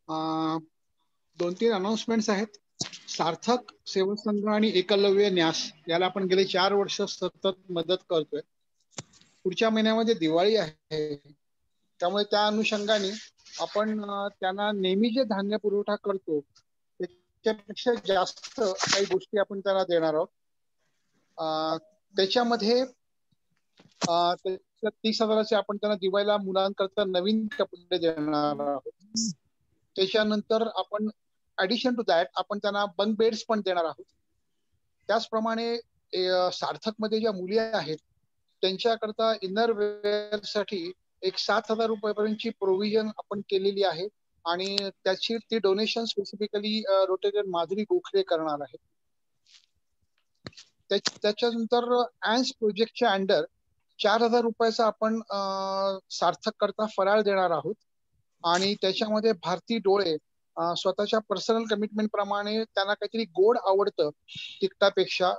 2-3 अनाउन्समेंट्स आहेत. सार्थक सेवा संघ आणि एकलव्य न्यास याला आपण गेले 4 वर्ष सतत मदत करतोय. पुढच्या महिन्यामध्ये दिवाळी आहे, त्यामुळे त्या अनुषंगाने आपण त्यांना नेहमी जे धान्य पुरवठा करतो त्याच्यापेक्षा जास्त काही गोष्टी आपण त्यांना देणार आहोत. त्याच्यामध्ये 30,000चे आपण त्यांना दिवाळीला मुलांकरता नवीन कपडे देणार आहोत. त्याच्यानंतर आपण ऍडिशन टू दॅट आपण त्यांना बंक बेड्स पण देणार आहोत. त्याचप्रमाणे सार्थक मध्ये ज्या मुली आहेत त्यांच्याकरता इनर वेअर साठी एक 7,000 रुपयापर्यंतची प्रोव्हिजन आपण केलेली आहे आणि त्याची ती डोनेशन स्पेसिफिकली रोटेरियन माधुरी गोखले करणार आहे. त्याच्यानंतर ॲन्स प्रोजेक्टच्या अंडर 4,000 रुपयाचा आपण सार्थक करता फराळ देणार आहोत आणि त्याच्यामध्ये भारती डोळे स्वतःच्या पर्सनल कमिटमेंट प्रमाणे त्यांना काहीतरी गोड आवडतं तिखटापेक्षा,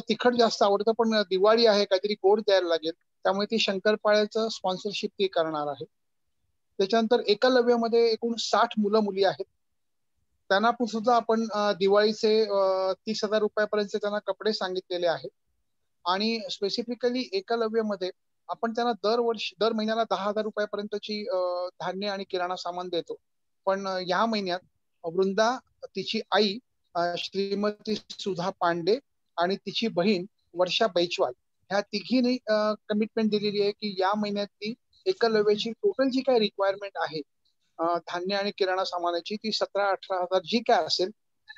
तिखट जास्त आवडतं पण दिवाळी आहे काहीतरी गोड द्यायला लागेल, त्यामुळे ती शंकरपाळ्याचं स्पॉन्सरशिप ती करणार आहे. त्याच्यानंतर एकलव्यमध्ये एकूण 60 मुलं मुली आहेत, त्यांना सुद्धा आपण दिवाळीचे 30,000 रुपयापर्यंत त्यांना कपडे सांगितलेले आहेत आणि स्पेसिफिकली एकलव्यमध्ये आपण त्यांना दर महिन्याला 10,000 रुपयापर्यंतची धान्य आणि किराणा सामान देतो. पण या महिन्यात वृंदा, तिची आई श्रीमती सुधा पांडे आणि तिची बहीण वर्षा बैचवाल ह्या तिघींनी कमिटमेंट दिलेली आहे की या महिन्यात ती एकलव्याची टोटल जी काही रिक्वायरमेंट आहे धान्य आणि किराणा सामानाची ती 17-18 हजार जी काय असेल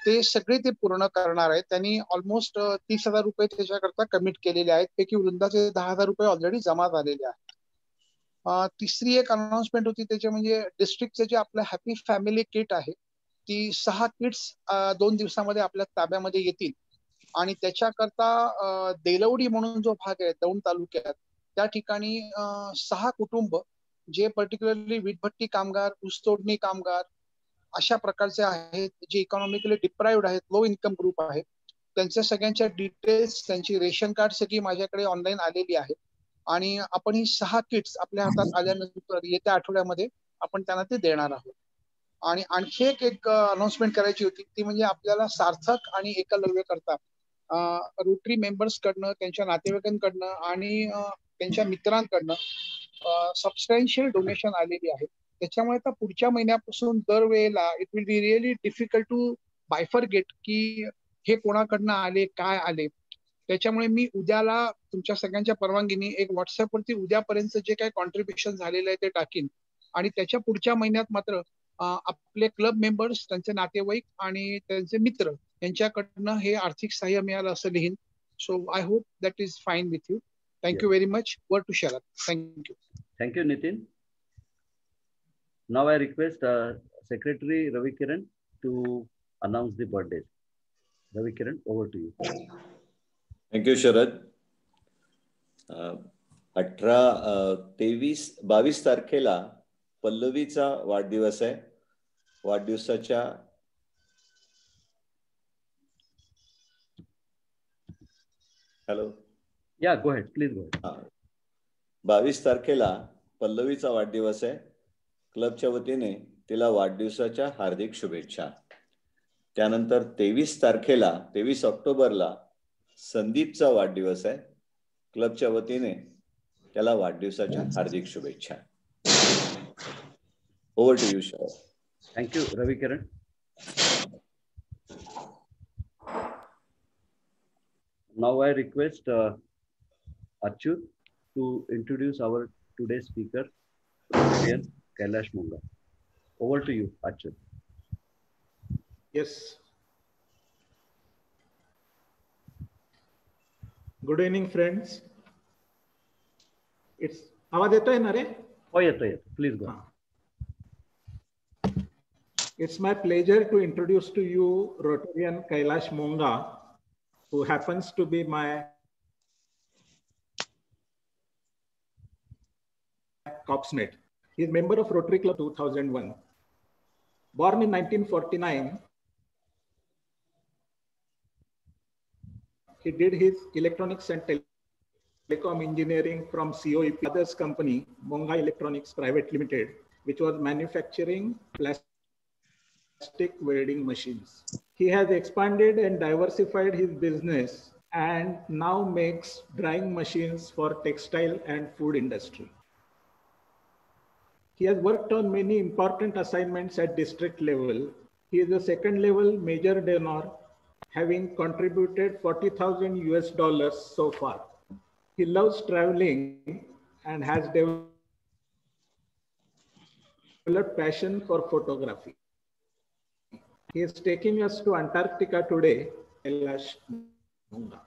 ते सगळे ते पूर्ण करणार आहेत. त्यांनी ऑलमोस्ट 30,000 रुपये त्याच्याकरता कमिट केलेले आहेत, पैकी वृंदाचे 10,000 रुपये ऑलरेडी जमा झालेले आहेत. तिसरी एक अनाउन्समेंट होती त्याचे म्हणजे डिस्ट्रिक्टचे जे आपलं हॅपी फॅमिली किट आहे ती 6 किट्स 2 दिवसामध्ये आपल्या ताब्यामध्ये येतील आणि त्याच्याकरता देलवडी म्हणून जो भाग आहे दौंड तालुक्यात त्या ठिकाणी 6 कुटुंब जे पर्टिक्युलरली वीटभट्टी कामगार, ऊसतोडणी कामगार अशा प्रकारचे आहेत जे इकॉनॉमिकली डिप्राइव्ड आहेत, लो इन्कम ग्रुप आहे, त्यांच्या सगळ्यांच्या डिटेल्स, त्यांची रेशन कार्ड सगळी माझ्याकडे ऑनलाईन आलेली आहे आणि आपण ही 6 किट्स आपल्या हातात आल्यानंतर येत्या आठवड्यामध्ये आपण त्यांना ते देणार आहोत. आणि आणखी एक अनाउन्समेंट करायची होती ती म्हणजे आपल्याला सार्थक आणि एकलव्य करता रोटरी मेंबर्स कडनं, त्यांच्या नातेवाईकांकडनं आणि त्यांच्या मित्रांकडनं सबस्टॅन्शियल डोनेशन आलेली आहे. त्याच्यामुळे आता पुढच्या महिन्यापासून दरवेळेला it will be really difficult to bifurcate की हे कोणाकडनं आले, काय आले. त्याच्यामुळे मी उद्याला तुमच्या सगळ्यांच्या परवानगीने एक व्हॉट्सअपवरती उद्यापर्यंत जे काही कॉन्ट्रीब्युशन झालेलं आहे ते टाकीन आणि त्याच्या पुढच्या महिन्यात मात्र आपले क्लब मेंबर्स, त्यांचे नातेवाईक आणि त्यांचे मित्र यांच्याकडनं हे आर्थिक सहाय्य मिळालं असं लिहीन. So I hope that is fine with you. Thank you very much. Over to Sharad. Thank you. Thank you, Nitin. Now I request Secretary Ravi Kiran to announce the birthdays. Ravi Kiran, over to you. Thank you, Sharad. 22 तारखेला पल्लवीचा वाढदिवस आहे. वाढदिवसाच्या hello या गो ahead please go head. 22 तारखेला पल्लवीचा वाढदिवस आहे. क्लबच्या वतीने तिला वाढदिवसाच्या हार्दिक शुभेच्छा. त्यानंतर 23 ऑक्टोबरला संदीपचा वाढदिवस आहे. क्लबच्या वतीने त्याला वाढदिवसाच्या हार्दिक शुभेच्छा. Over to you Sharad. Thank you Ravi Kiran. Now I request Achyut to introduce our today's speaker, Rotarian Kailash Monga. Over to you, Achyut. Yes. Good evening, friends. It's आवाज येतोय ना रे? हो येतोय. Please go. It's my pleasure to introduce to you Rotarian Kailash Monga, who happens to be my corpsmate. He is member of Rotary Club 2001. Born in 1949, he did his electronics and telecom engineering from COEP Brothers Company, Monga Electronics Private Limited, which was manufacturing plastic plastic welding machines. He has expanded and diversified his business and now makes drying machines for textile and food industry. He has worked on many important assignments at district level. He is a second level major donor, having contributed 40,000 US dollars so far. He loves traveling and has developed passion for photography. He is taking us to Antarctica today, Kailash Monga.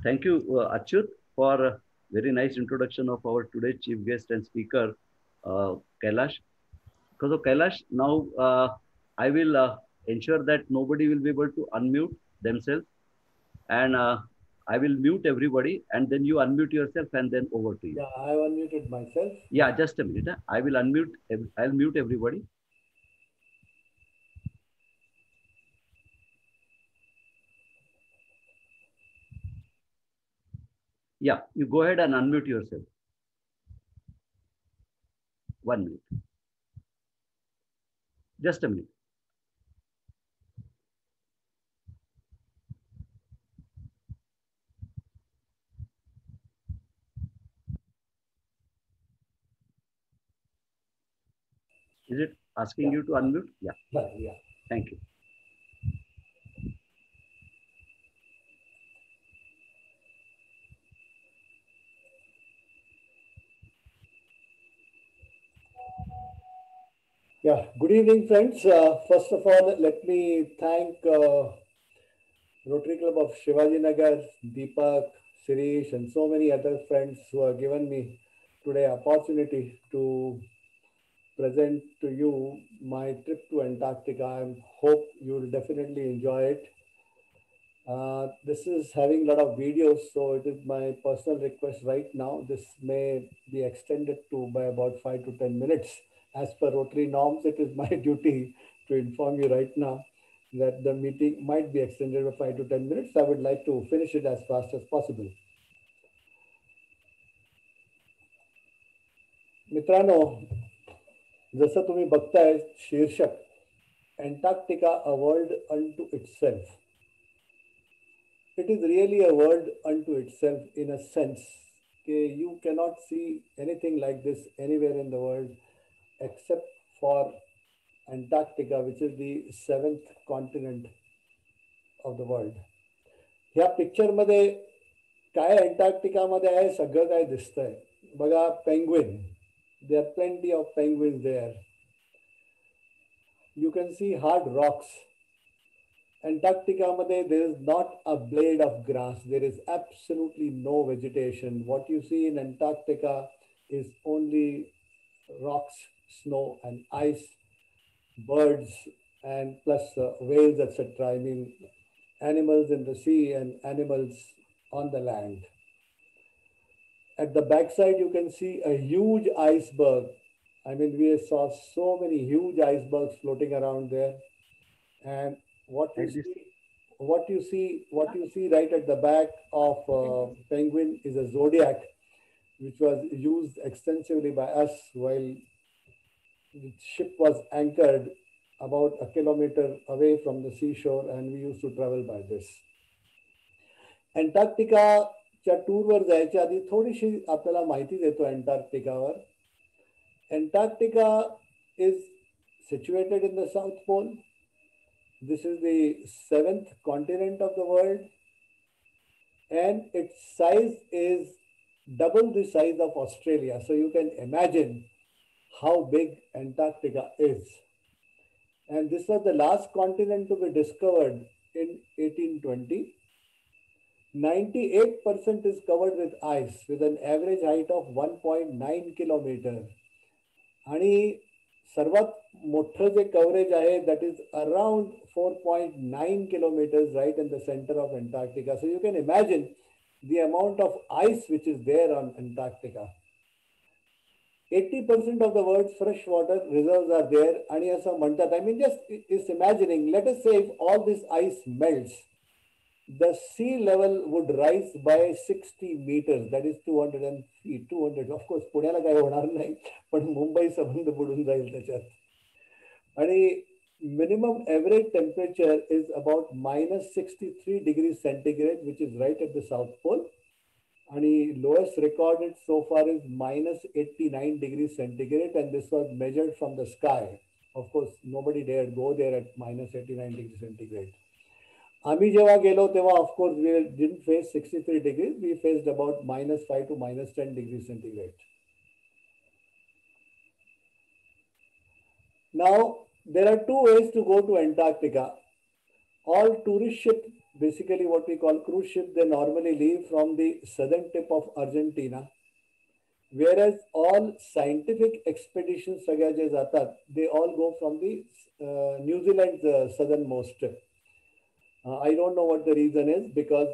Thank you, Achyut, for a very nice introduction of our today's chief guest and speaker, Kailash. So Kailash, now I will ensure that nobody will be able to unmute themselves, and I will mute everybody, and then you unmute yourself, and then over to you. Yeah, I unmuted myself. Yeah, just a minute. I will unmute. I'll mute everybody. Yeah, you go ahead and unmute yourself. 1 minute. Just a minute. Is it asking you to unmute? Yeah. Yeah. Thank you. Yeah. Good evening, friends. First of all, let me thank Rotary Club of Shivaji Nagar, Deepak, Sirish, and so many other friends who have given me today opportunity to present to you my trip to Antarctica. I hope you will definitely enjoy it. This is having a lot of videos, so it is my personal request right now. This may be extended to by about 5 to 10 minutes. As per Rotary norms, it is my duty to inform you right now that the meeting might be extended by 5 to 10 minutes. I would like to finish it as fast as possible. मित्रांनो, जसं तुम्ही बघताय शीर्षक Antarctica, a world unto itself. It is really a world unto itself in a sense. You cannot see anything like this anywhere in the world except for Antarctica, which is the 7th continent of the world. ह्या पिक्चरमध्ये काय अँटार्क्टिकामध्ये आहे सगळं काय दिसतंय बघा. Penguin, there are plenty of penguins there. You can see hard rocks. Antarctica there is not a blade of grass. There is absolutely no vegetation. What you see in Antarctica is only rocks, snow and ice, birds and plus whales, etc. I mean animals in the sea and animals on the land. At the backside you can see a huge iceberg. I mean we saw so many huge icebergs floating around there. And what you see right at the back of penguin is a Zodiac, which was used extensively by us while the ship was anchored about a kilometer away from the seashore, and we used to travel by this. Antarctica टूरवर जायच्या आधी थोडीशी आपल्याला माहिती देतो Antarcticaवर. Antarctica is situated in the South Pole. This is the 7th continent of the world, and its size is double the size of Australia. So you can imagine how big Antarctica is. And this was the last continent to be discovered in 1820. 98% is covered with ice with an average height of 1.9 kilometer. आणि सर्वात मोठं जे coverage आहे that is around 4.9 kilometers right in the center of Antarctica. So you can imagine the amount of ice which is there on Antarctica. 80% of the world's freshwater reserves are there. आणि असं म्हणतात, I mean just imagining, let us say if all this ice melts, the sea level would rise by 60 meters, that is 200 feet, 200. Of course, पुण्याला काय होणार नाही, पण मुंबई संबंध बुडून जाईल त्याच्यात. आणि minimum average temperature is about -63 degrees centigrade, which is right at the South Pole. And lowest recorded so far is -89 degrees centigrade, and this was measured from the sky. Of course, nobody dared go there at -89 degrees centigrade. आम्ही जेव्हा गेलो तेव्हा, of course, we didn't face 63 degrees. We faced about -5 to -10 degrees centigrade. Now, there are two ways to go to Antarctica. All tourist ships, basically what we call cruise ships, they normally leave from the southern tip of Argentina. Whereas all scientific expeditions, they all go from the New Zealand's southernmost tip. I don't know what the reason is, because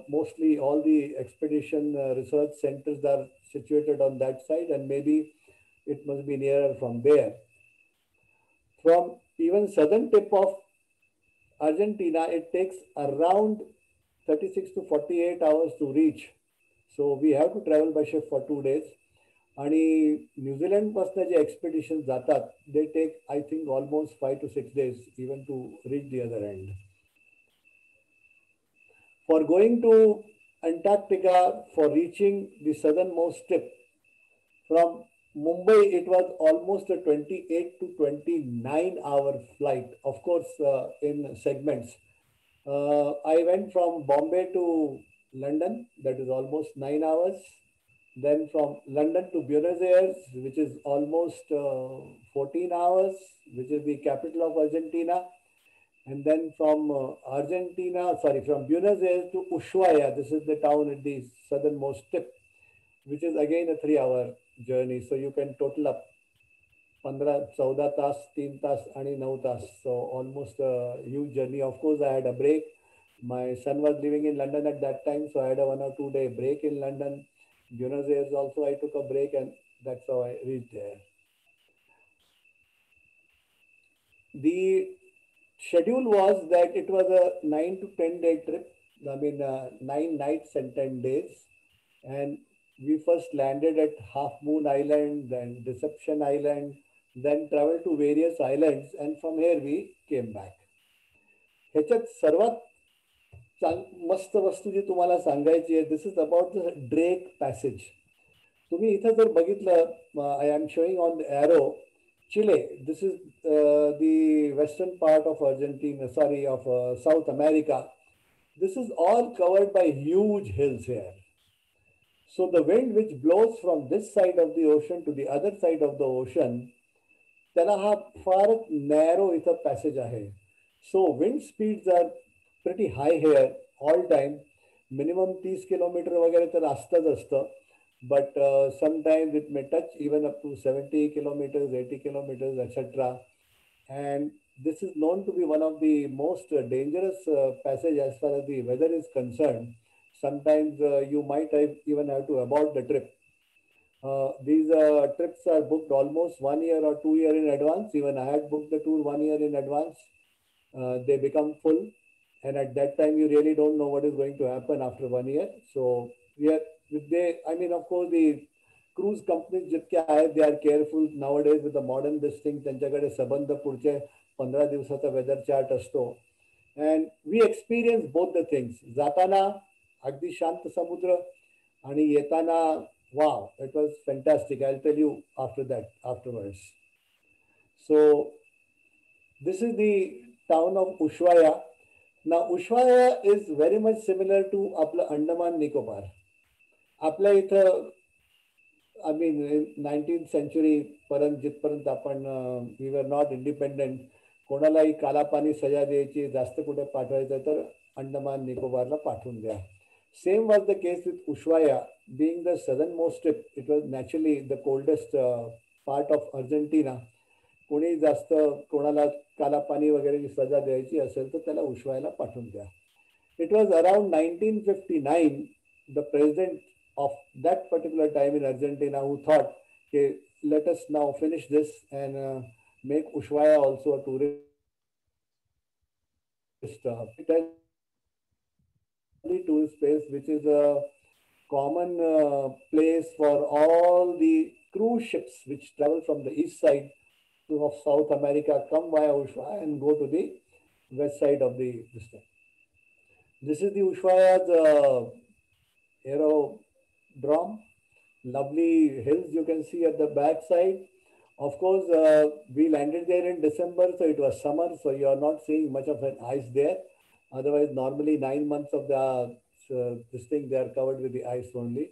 mostly all the expedition research centers are situated on that side, and maybe it must be nearer from there. From even southern tip of Argentina, it takes around 36 to 48 hours to reach. So we have to travel by ship for 2 days. And New Zealand पासून जे expeditions जातात, they take, I think, almost 5 to 6 days even to reach the other end. For going to Antarctica, for reaching the southernmost tip, from Mumbai, it was almost a 28 to 29-hour flight, of course, in segments. I went from Bombay to London, that is almost 9 hours. Then from London to Buenos Aires, which is almost 14 hours, which is the capital of Argentina. And then from from Buenos Aires to Ushuaia, this is the town at the southernmost tip, which is again a 3-hour journey. So you can total up 15, 14 tas, 3 tas, and 9 tas. So almost a huge journey. Of course, I had a break. My son was living in London at that time, so I had a 1 or 2 day break in London. Buenos Aires also, I took a break, and that's how I reached there. The schedule was that it was a 9 to 10 day trip. I mean, 9 nights and 10 days. And we first landed at Half Moon Island, then Deception Island, then traveled to various islands, and from here we came back. ह्याच्यात सर्वात मस्त वस्तू जी तुम्हाला सांगायची आहे, this is about the Drake Passage. तुम्ही इथं जर बघितलं, I am showing on the arrow, Chile, this is the western part of Argentina, of South America. This is all covered by huge hills here. So the wind which blows from this side of the ocean to the other side of the ocean, त्याला हा फार narrow इथं passage आहे. So wind speeds are pretty high here all time. Minimum 30 kilometer वगैरे तर असतंच असतं. But sometimes it may touch even up to 70 kilometers, 80 kilometers, etc. And this is known to be one of the most dangerous passage as far as the weather is concerned. Sometimes you might even have to abort the trip. These trips are booked almost 1 year or 2 years in advance. Even I had booked the tour 1 year in advance. They become full. And at that time, you really don't know what is going to happen after 1 year. So of course, the cruise companies they are careful nowadays with the modern this thing. त्यांच्याकडे सबंध पुढचे 15 दिवसाचा weather chart असतो. And we experience both the things. जाताना अगदी शांत समुद्र, आणि येताना wow, it was fantastic. I'll tell you afterwards. So this is the town of Ushuaia. Now Ushuaia is very much similar to आपलं Andaman Nicobar. आपल्या इथं, I mean, in 19th century पर्यंत जिथपर्यंत आपण we were not independent, कोणालाही कालापानी सजा द्यायची, जास्त कुठे पाठवायचं तर अंडमान निकोबारला पाठवून द्या. Same was the case with Ushuaia. Being the southernmost tip, it was naturally the coldest part of Argentina. कोणी जास्त कोणाला कालापानी वगैरे सजा द्यायची असेल तर त्याला उशवायला पाठवून द्या. It was around 1959, the president of that particular time in Argentina who thought, okay, let us now finish this and make Ushuaia also a tourist. tourist place, which is a common place for all the cruise ships which travel from the east side of South America, come via Ushuaia and go to the west side of the district. This is the Ushuaia's aerodrome. Lovely hills you can see at the back side. Of course, we landed there in December, so it was summer, so you are not seeing much of an ice there. Otherwise, normally 9 months of the this thing they are covered with the ice only.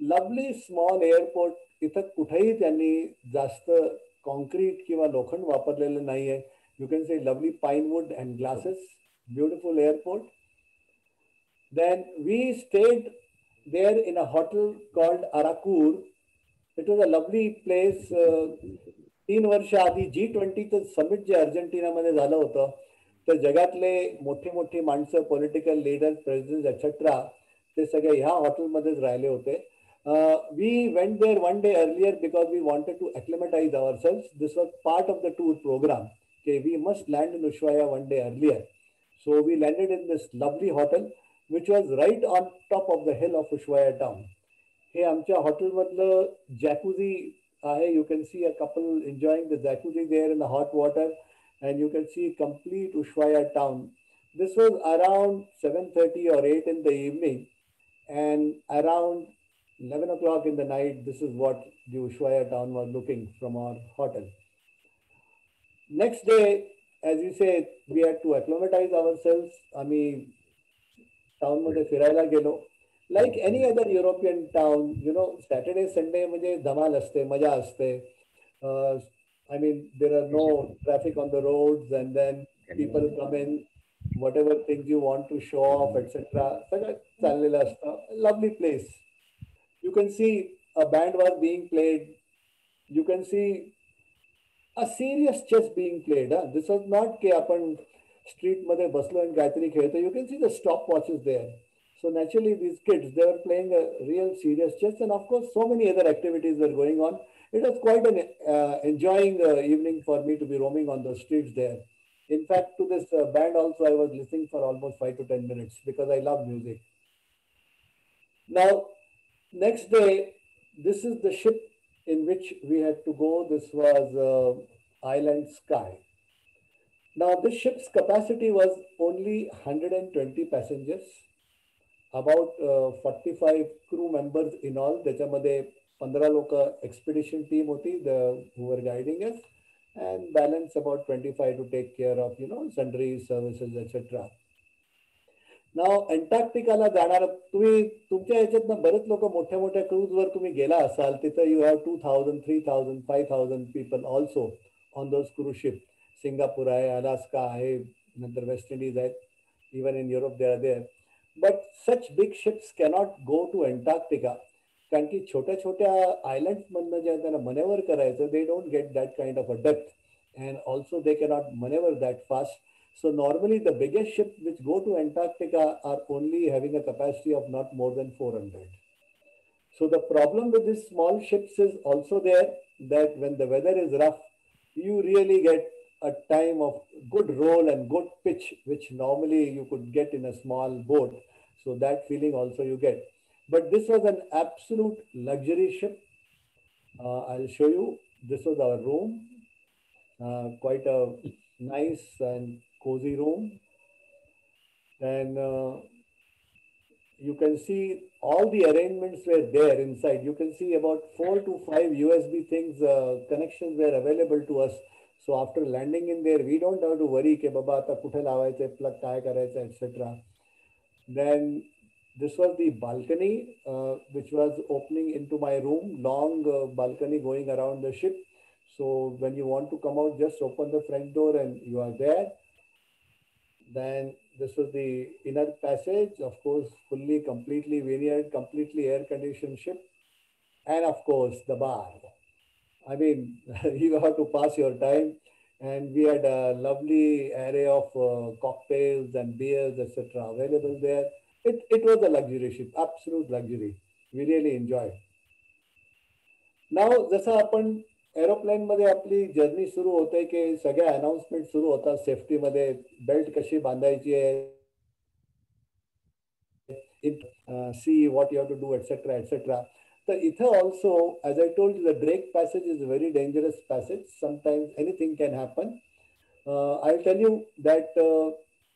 Lovely small airport. इथं कुठेही त्यांनी जास्त concrete किंवा लोखंड वापरलेलं नाहीये. You can say lovely pine wood and glasses. Beautiful airport. Then we stayed there in a hotel called Arakur. It was a lovely place. 3 वर्ष आधी G20चं समिट जे अर्जेंटिनामध्ये झालं होतं, तर जगातले मोठी मोठी माणसं, पॉलिटिकल लीडर्स, प्रेसिडेंट एक्सेट्रा, ते सगळे ह्या हॉटेलमध्येच राहिले होते. We went there one day earlier because we wanted to acclimatize ourselves. This was part of the tour program. Okay, we must land in Ushuaia one day earlier. So we landed in this lovely hotel, which was right on top of the hill of Ushuaia town. हे आमच्या हॉटेलमधलं जॅकुझी आहे. You can see a couple enjoying the jacuzzi there in the hot water, and you can see complete Ushuaia town. This was around 7:30 or 8 in the evening, and around 11 o'clock in the night, this is what the Ushuaia town was looking from our hotel. Next day, as you say, we had to acclimatize ourselves. आम्ही town मध्ये फिरायला गेलो. Like any other European town, you know, Saturday, Sunday म्हणजे धमाल असते, मजा असते. I mean, there are no traffic on the roads, and then people come in, whatever things you want to show off, etc. सगळं चाललेलं असतं. Lovely place. You can see a band was being played. You can see a serious chess being played. This was not कि आपण street मध्ये बसलो आणि काहीतरी खेळतो. You can see the stopwatches there. So naturally, these kids, they were playing a real serious chess, and of course, so many other activities were going on. It was quite an enjoying evening for me to be roaming on the streets there. In fact, to this band also, I was listening for almost 5 to 10 minutes because I love music. Now, next day, this is the ship in which we had to go. This was Island Sky. Now, this ship's capacity was only 120 passengers. About 45 crew members in all. त्याच्यामध्ये 15 लोक expedition team होती, who were guiding us, and balance about 25 to take care of, you know, sundry services, etc. Now, Antarctica जाणार तुम्ही तुमच्या ह्याच्यातनं बरेच लोक मोठ्या मोठ्या क्रूज वर तुम्ही गेला असाल. तिथं you have 2,000, 3,000, 5,000 people also on those cruise ships. Singapore आहे, अलास्का आहे, नंतर वेस्ट इंडीज आहेत, even in Europe they are there. But such big ships cannot go to Antarctica. कारण की छोट्या छोट्या आयलंड्स मधनं जे त्यांना मनेवर करायचं, they don't get that kind of a depth, and also they cannot maneuver that fast. So normally the biggest ships which go to Antarctica are only having a capacity of not more than 400. So the problem with these small ships is also there, that when the weather is rough, you really get a time of good roll and good pitch, which normally you could get in a small boat. So that feeling also you get. But this was an absolute luxury ship. I'll show you. This was our room. Quite a nice and cozy room. And you can see all the arrangements were there inside. You can see about 4 to 5 USB things, connections were available to us. So after landing in there, we don't have to worry कि बाबा आता कुठे लावायचे, plug काय करायचं, etc. Then this was the balcony, which was opening into my room, long balcony going around the ship. So when you want to come out, just open the front door and you are there. Then this was the inner passage, of course, fully, completely vineyard, completely air-conditioned ship. And of course, the bar. I mean, you have to pass your time. And we had a lovely array of cocktails and beers, etc. available there. It was a luxury ship, absolute luxury. We really enjoyed. Now, जसं आपण aeroplane मध्ये आपली journey सुरू होते की सगळ्या announcement सुरू होतात, सेफ्टी मध्ये बेल्ट कशी बांधायची आहे, see what you have to do, etc., etc. The ether also, as I told you, the Drake passage is a very dangerous passage. Sometimes anything can happen. I'll tell you that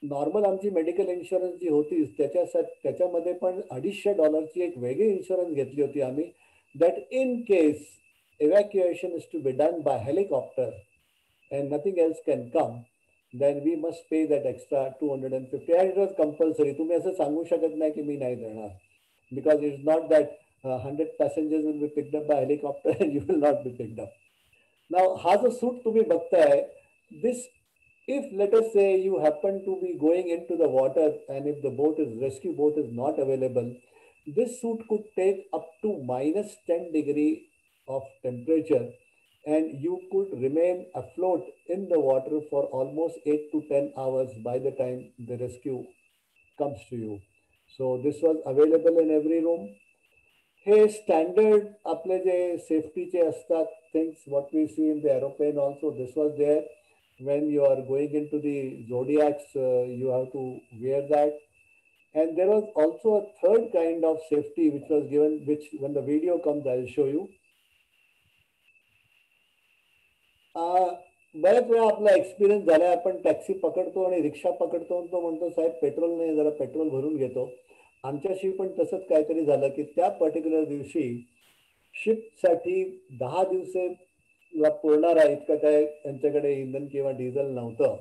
normal आमची medical insurance जी होती त्याच्यामध्ये पण $250 एक वेगळी insurance घेतली होती आम्ही, that in case evacuation is to be done by helicopter and nothing else can come, then we must pay that extra 250, and it was compulsory. तुम्ही असं सांगू शकत नाही की मी नाही देणार, because it's not that 100 passengers will be picked up by helicopter and you will not be picked up. Now हा जो सूट तुम्ही बघताय, this, if let us say you happen to be going into the water and if the rescue boat is not available, this suit could take up to -10 degrees of temperature and you could remain afloat in the water for almost 8 to 10 hours by the time the rescue comes to you. So this was available in every room. हे standard आपले जे सेफ्टीचे असतात things what we see in the aeroplane also, this was there. when you are going into the Zodiacs, you have to wear that. And there was also a third kind of safety which was given, which when the video comes, I'll show you. बऱ्याच वेळा आपला experience झाला, आपण taxi पकडतो आणि रिक्षा पकडतो आणि तो म्हणतो साहेब पेट्रोल नाही, जरा पेट्रोल भरून घेतो. आमच्याशी पण तसंच काहीतरी झालं की त्या पर्टिक्युलर दिवशी शिपसाठी 10 दिवसे पुरणारा इतकं काय त्यांच्याकडे इंधन किंवा डिझेल नव्हतं.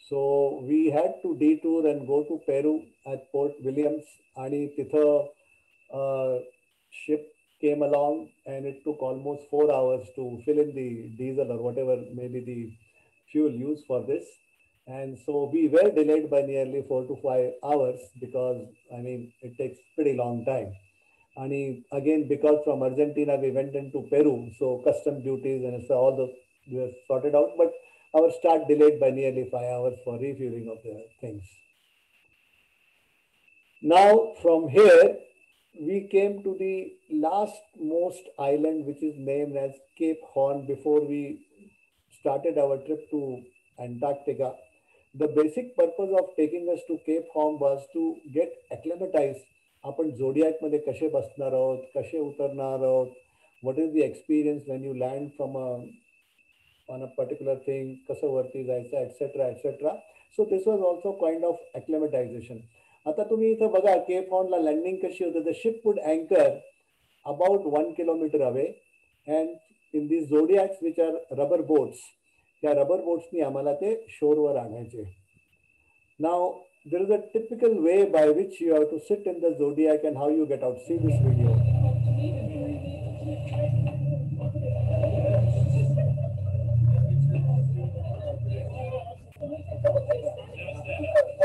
So we had to detour and go to Peru at Port Williams, आणि तिथं ship came along and it took almost 4 hours to fill in the diesel or whatever may be the fuel used for this. And so we were delayed by nearly 4 to 5 hours because, I mean, it takes pretty long time. And again, because from Argentina we went into Peru, so custom duties and so all those were sorted out, but our start delayed by nearly 5 hours for refueling of the things. Now from here, we came to the last most island, which is named as Cape Horn, before we started our trip to Antarctica. The basic purpose of taking us to Cape Horn was to get acclimatized. आपण झोडियाक मध्ये कसे बसणार आहोत, कसे उतरणार आहोत, what is the experience when you land from on a particular thing, कसं वरती जायचं, etc., etc. So this was also kind of acclimatization. आता तुम्ही इथं बघा केप हॉर्नला लँडिंग कशी होते. द शिप वुड अँकर about 1 kilometer away and in the zodiacs which are rubber boats, त्या रबर बोट्सनी आम्हाला ते शोरवर आणायचे. Now there is a typical way by which you have to sit in the zodiac and how you get out. See this video.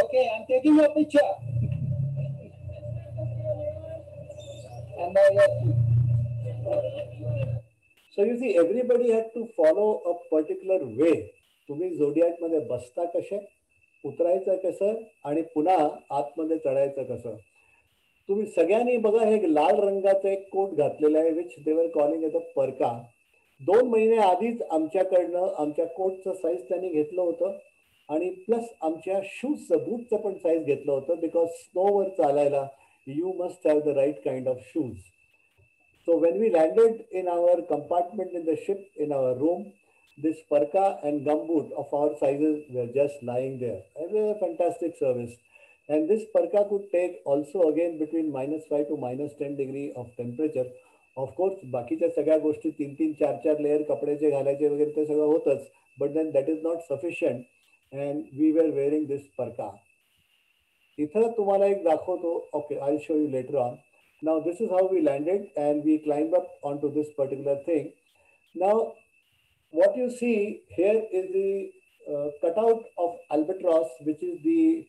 Okay, I'm taking a picture. And so you see, everybody had to follow a particular way. तुम्ही झोडियाक मध्ये बसता कसे, उतरायचं कसं आणि पुन्हा आतमध्ये चढायचं कसं. तुम्ही सगळ्यांनी बघा हे लाल रंगाचं एक कोट घातलेलं आहे, विच दे वर कॉलिंग इट अ परका. 2 महिने आधीच आमच्याकडनं आमच्या कोटचं साईज त्यांनी घेतलं होतं आणि प्लस आमच्या शूजचं, बूटचं पण साईज घेतलं होतं, बिकॉज स्नोवर चालायला you must have the right kind of shoes. So when we landed in our compartment in the ship, in our room, this parka and gumboot of our sizes were just lying there. It was a fantastic service. And this parka could take also again between -5 to -10 degree of temperature. Of course, बाकीच्या सगळ्या गोष्टी 3-3, 4-4 layer कपड्याचे घालायचे वगैरे ते सगळं होतच, but then that is not sufficient and we were wearing this parka. इथं तुम्हाला एक दाखवतो. Okay, I'll show you later on. Now this is how we landed and we climbed up onto this particular thing. Now what you see here is the cutout of albatross, which is the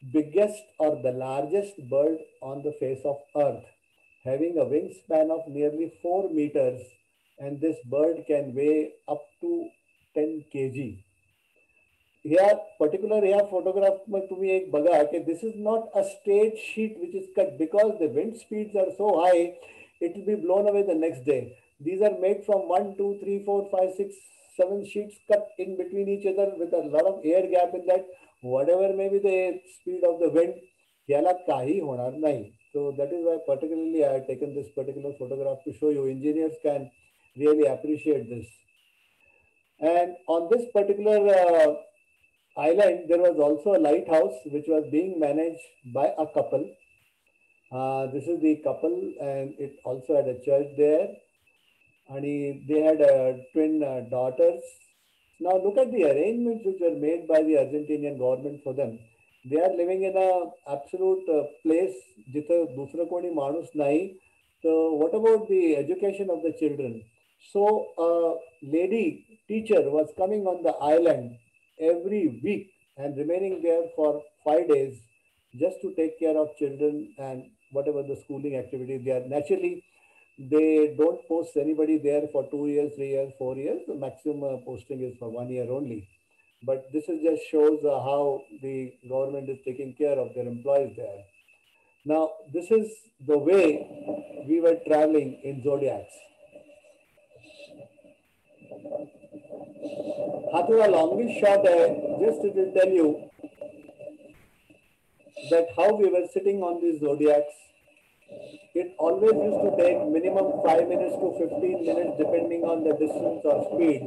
biggest or the largest bird on the face of earth, having a wingspan of nearly 4 meters, and this bird can weigh up to 10 kg. ह्या particular ह्या photograph मध्ये तुम्ही एक बघा की this is not a straight sheet which is cut, because the wind speeds are so high it will be blown away the next day. These are made from 1, 2, 3, 4, 5, 6, 7 sheets cut in between each other with a lot of air gap in that. Whatever may be the speed of the wind, याला काही होणार नाही. So that is why particularly I have taken this particular photograph to show you. Engineers can really appreciate this. And on this particular island, there was also a lighthouse which was being managed by a couple. This is the couple, and it also had a church there. And they had twin daughters. Now look at the arrangements which were made by the Argentinian government for them. They are living in a absolute place जिथे दूसरा कोणी माणूस नाही. So what about the education of the children? So a lady teacher was coming on the island every week and remaining there for 5 days just to take care of children and whatever the schooling activities they are. Naturally, they don't post anybody there for 2 years, 3 years, 4 years. The maximum posting is for 1 year only. But this is just shows how the government is taking care of their employees there. Now, this is the way we were traveling in Zodiacs. हा थोड़ा longish shot है, just it will tell you that how we were sitting on these Zodiacs. It always used to take minimum 5 minutes to 15 minutes depending on the distance or speed.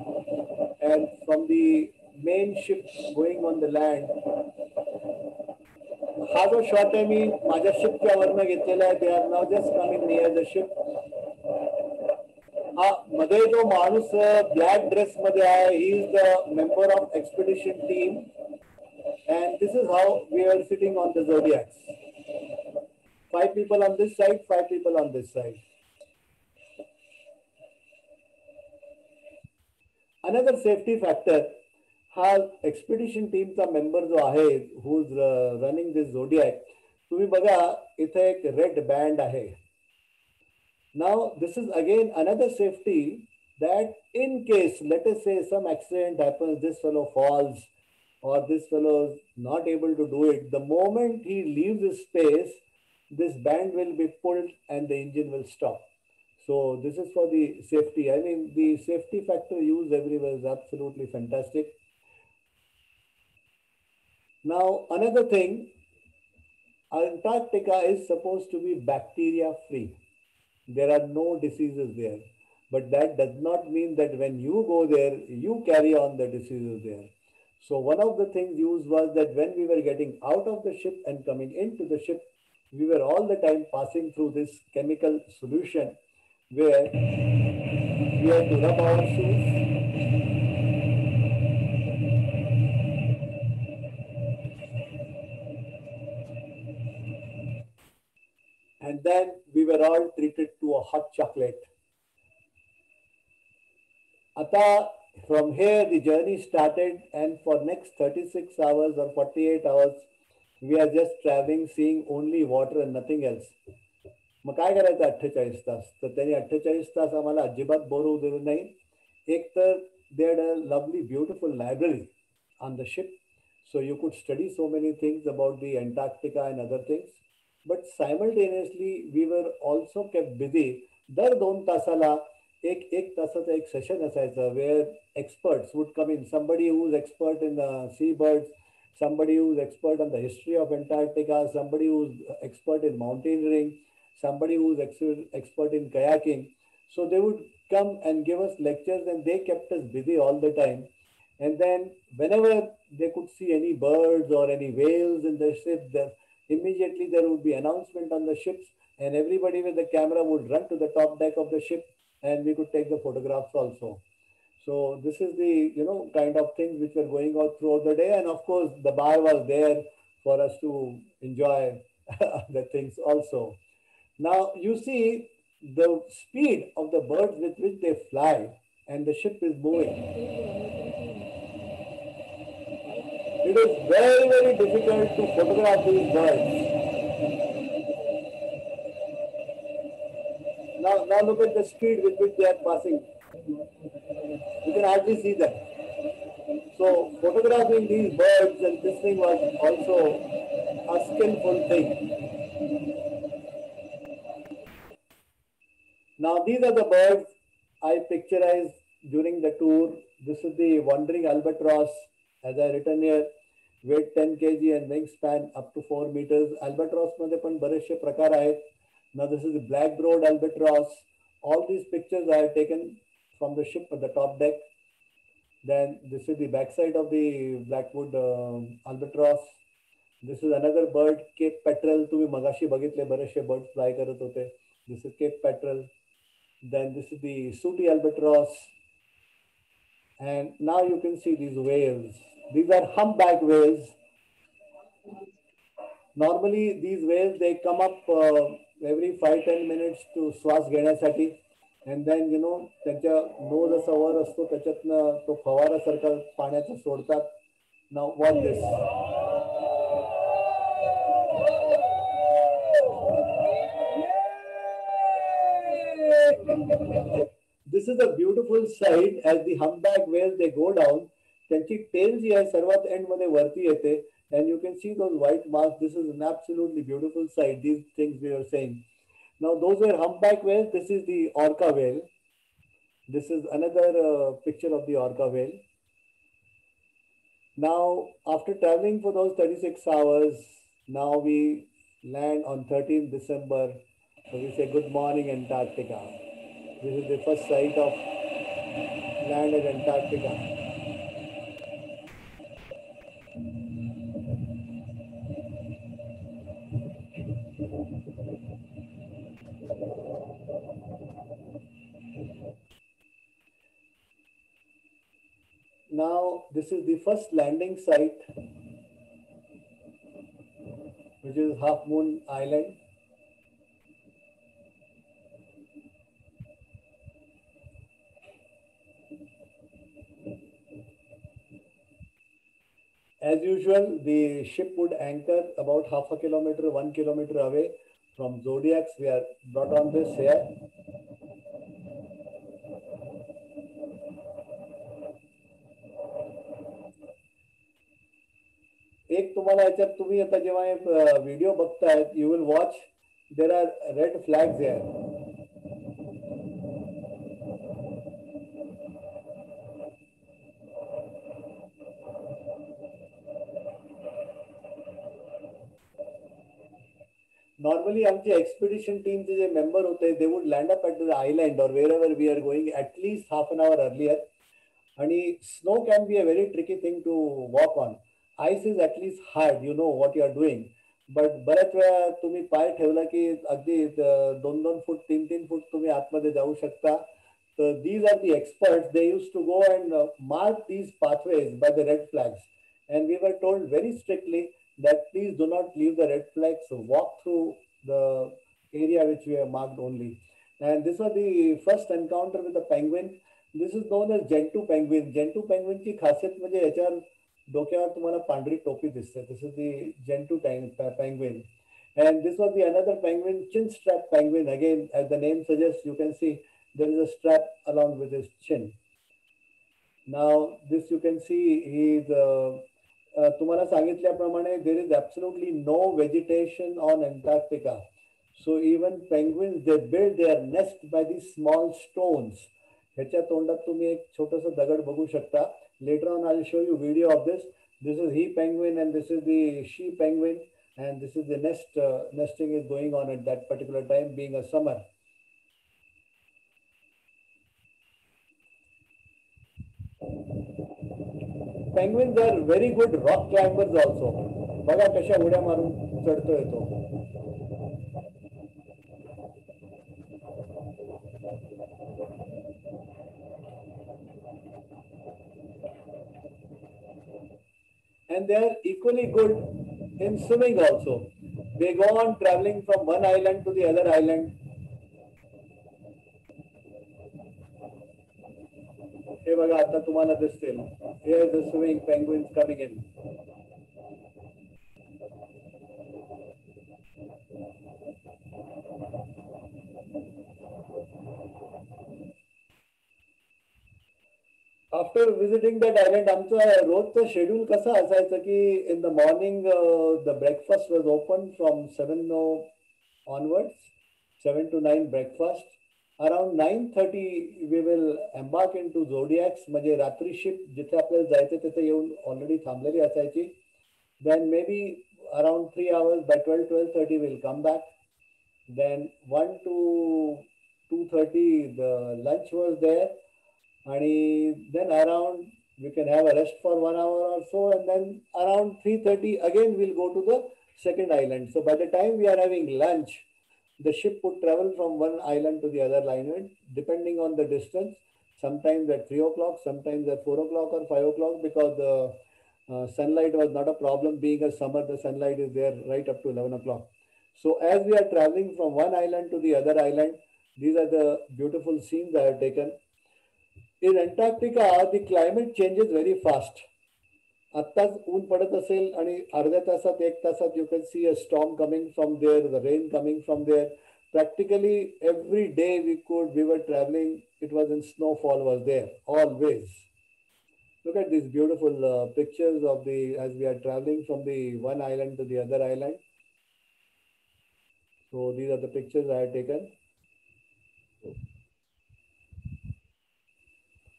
And from the main ship going on the land, हा जो shot आहे मी माझ्या शिपच्या वरनं घेतलेला आहे. They are now just coming near the ship. हा मध्ये जो माणूस ब्लॅक ड्रेस मध्ये आहे, he is the member of expedition team, and this is how we are sitting on the Zodiacs. 5 people on this side, 5 people on this side. Another safety factor, हा expedition team चा member जो आहे, who's running this Zodiac, तुम्ही बघा इथे एक red band आहे. Now this is again another safety, that in case, let us say some accident happens, this fellow falls or this fellow is not able to do it, the moment he leaves his space, this band will be pulled and the engine will stop. So this is for the safety. I mean, the safety factor used everywhere is absolutely fantastic. Now, another thing, Antarctica is supposed to be bacteria free. There are no diseases there. But that does not mean that when you go there, you carry on the diseases there. So one of the things used was that when we were getting out of the ship and coming into the ship, we were all the time passing through this chemical solution where we had to rub our shoes. And then we were all treated to a hot chocolate. Ata, from here the journey started, and for next 36 hours or 48 hours, we are just traveling, seeing only water and nothing else. मग काय करायचं 48 तास? तर त्यांनी 48 तास आम्हाला अजिबात bore होऊ दिलं नाही. एक तर they had a lovely beautiful library on the ship, so you could study so many things about the Antarctica and other things. But simultaneously we were also kept busy. दर 2 तासाला एक तासाचा एक सेशन असायचं, where experts would come in, somebody who is expert in seabirds, somebody who is expert on the history of Antarctica, somebody who is expert in mountaineering, somebody who is expert in kayaking. So they would come and give us lectures, and they kept us busy all the time. And then whenever they could see any birds or any whales in the ship, immediately there would be announcement on the ships, and everybody with the camera would run to the top deck of the ship, and we could take the photographs also. So this is the kind of things which were going on throughout the day, and of course the bar was there for us to enjoy the things also. Now you see the speed of the birds with which they fly, and the ship is moving. It is very, very difficult to photograph these birds. Now look at the speed with which they are passing. You can hardly see them. So photographing these birds and this thing was also a skillful thing. Now these are the birds I picturized during the tour. This is the wandering albatross, as I written here. weight 10 kg and wingspan up to 4 meters. Albatross मध्ये पण बरेचसे प्रकार आहेत. Now this is the black-browed albatross. All these pictures I have taken from the ship at the top deck. Then this is the backside of the Blackwood albatross. This is another bird, Cape Petrel. तुम्ही मगाशी बघितले बरेचसे birds fly करत होते. This is Cape Petrel. Then this is the sooty albatross. And now you can see these whales. These are humpback whales. Normally these whales, they come up every 5-10 minutes to श्वास घेण्यासाठी. And then त्यांच्या nose असा वर असतो, त्याच्यातनं तो फवारासारखा पाण्याचं सोडतात. Now watch this. This is a beautiful sight as the humpback whales, they go down. त्यांची tail जी आहे सर्वात end मध्ये वरती येते. And you can see those white marks. This is an absolutely beautiful sight. These things we are saying. Now those were humpback whales. This is the orca whale. This is another picture of the orca whale. Now after traveling for those 36 hours, now we land on 13th December. So we say good morning Antarctica. This is the first sight of land at Antarctica. Now this is the first landing site, which is Half Moon Island. As usual, the ship would anchor about 0.5 kilometer, 1 kilometer away from Zodiacs. We are brought on this here. एक तुम्हाला याच्यात तुम्ही आता जेव्हा video बघतायत, you will watch there are red flags here. Normally आमचे expedition team चे जे member होते, they would land up at the island or wherever we are going at least half an hour earlier. आणि snow can be a very tricky thing to walk on. Ice is at least hard, you know what you are doing. But बऱ्याच वेळा तुम्ही पाय ठेवला की अगदी 2-2 फूट 3-3 फूट तुम्ही आतमध्ये जाऊ शकता. So these are the experts. They used to go and mark these pathways by the red flags. And we were told very strictly that please do not leave the red flags. So walk through the area which we have marked only. And this was the first encounter with the penguin. This is known as Gentoo penguin. Gentoo penguin की खासियत म्हणजे याच्यावर डोक्यावर तुम्हाला पांढरी टोपी दिसते. This is the Gentoo penguin. And this was the another penguin, chin strap penguin. Again, as the name suggests, you can see there is a strap along with his chin. Now, this you can see is तुम्हाला सांगितल्याप्रमाणे there is absolutely no vegetation on Antarctica. So even penguins, they build their nest by these small stones. ह्याच्या तोंडात तुम्ही एक छोटस दगड बघू शकता. Later on, I will show you video of this. This is he penguin and this is the she penguin, and this is the nesting is going on at that particular time, being a summer. Penguins are very good rock climbers also. बघा कशा उड्या मारून चढतोय तो. And they are equally good in swimming also. They go on traveling from one island to the other island. हे बघा आता तुम्हाला दिसतील. Here the swimming penguins coming in. After visiting that island, आमचं रोजचं शेड्यूल कसं असायचं की in the morning the breakfast was open from 7 onwards, 7 to 9 breakfast. Around 9:30 we will embark into Zodiacs. म्हणजे रात्री शिप जिथे आपल्याला जायचं तिथे येऊन ऑलरेडी थांबलेली असायची. Then maybe around 3 hours, by 12:30 we'll come back. Then 1 to 2:30 the lunch was there, and then around we can have a rest for 1 hour or so, and then around 3:30 again we'll go to the second island. So by the time we are having lunch, the ship would travel from one island to the other island depending on the distance, sometimes at 3 o'clock, sometimes at 4 o'clock or 5 o'clock, because the sunlight was not a problem. Being a summer, the sunlight is there right up to 11 o'clock. So as we are traveling from one island to the other island, these are the beautiful scenes I have taken. In Antarctica, the climate changes very fast. आत्ताच ऊन पडत असेल आणि अर्ध्या तासात 1 तासात you can see a storm coming from there, the rain coming from there. Practically every day we were traveling, it was in snowfall was there always. Look at these beautiful pictures of as we are traveling from the one island to the other island. So these are the pictures I have taken.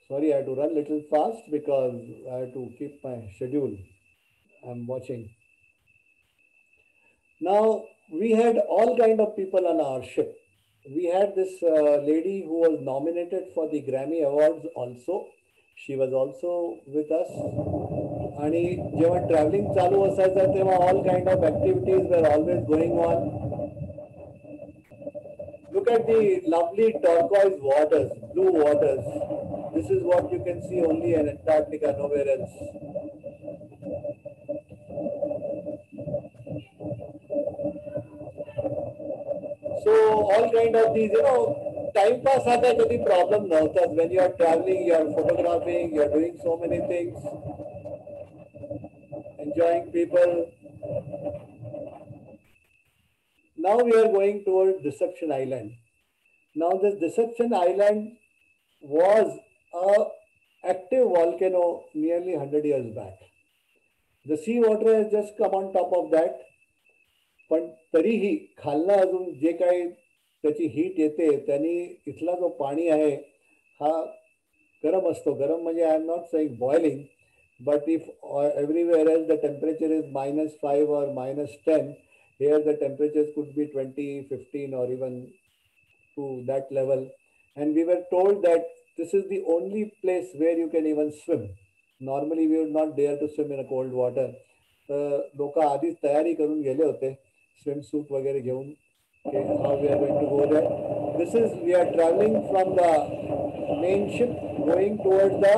Sorry, I had to run a little fast because I had to keep my schedule. I'm watching. Now, we had all kind of people on our ship. We had this lady who was nominated for the Grammy Awards also. She was also with us. And जेव्हा traveling चालू असायचं तेव्हा all kind of activities were always going on. Look at the lovely turquoise waters, blue waters. This is what you can see only in Antarctica, nowhere else. So all kind of these, time pass ha kadi problem nahta. When you are traveling, you are photographing, you are doing so many things, enjoying people. Now we are going towards Deception Island. Now this Deception Island was an active volcano nearly 100 years back. The sea water has just come on top of that. पण तरीही खालना अजून जे काही त्याची heat येते त्यांनी इथला जो पाणी आहे हा गरम असतो. गरम म्हणजे I am not saying boiling, but if everywhere else the temperature is -5 or -10, here the temperatures could be 20, 15 or even to that level. And we were told that this is the only place where you can even swim. Normally we would not dare to swim in a cold water. लोक आधीच तयारी करून गेले होते swimsuit वगैरे घेऊन. Okay, how we are going to go there. This is, we are traveling from the main ship going towards the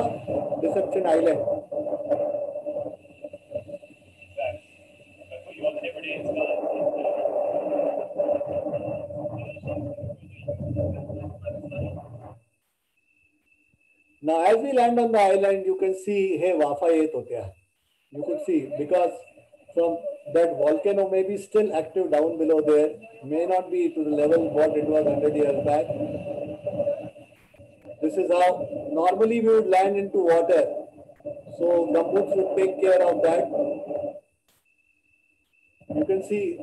Deception Island. Now, as we land on the island, you can see, hey, वाफा येत होत्या. You could see, because from that volcano may be still active down below there, may not be to the level what it was 100 years back. This is how normally we would land into water. So gumboots would take care of that. You can see.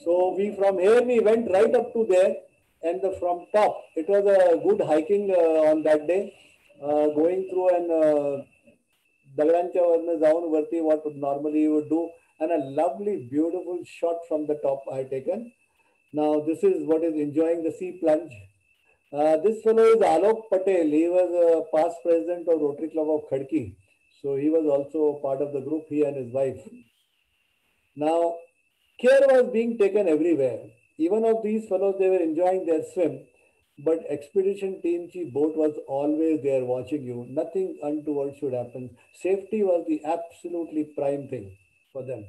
So from here we went right up to there, and from top, it was a good hiking on that day. Going through and दगडांच्या वरनं जाऊन वरती what normally you would do, and a lovely beautiful shot from the top I taken. Now this is what is enjoying the sea plunge. This fellow is Alok Patel. He was a past president of Rotary Club of Khadki, so he was also part of the group, he and his wife. Now care was being taken everywhere. Even of these fellows, they were enjoying their swim, but expedition team chi boat was always there watching you. Nothing untoward should happen. Safety was the absolutely prime thing for them.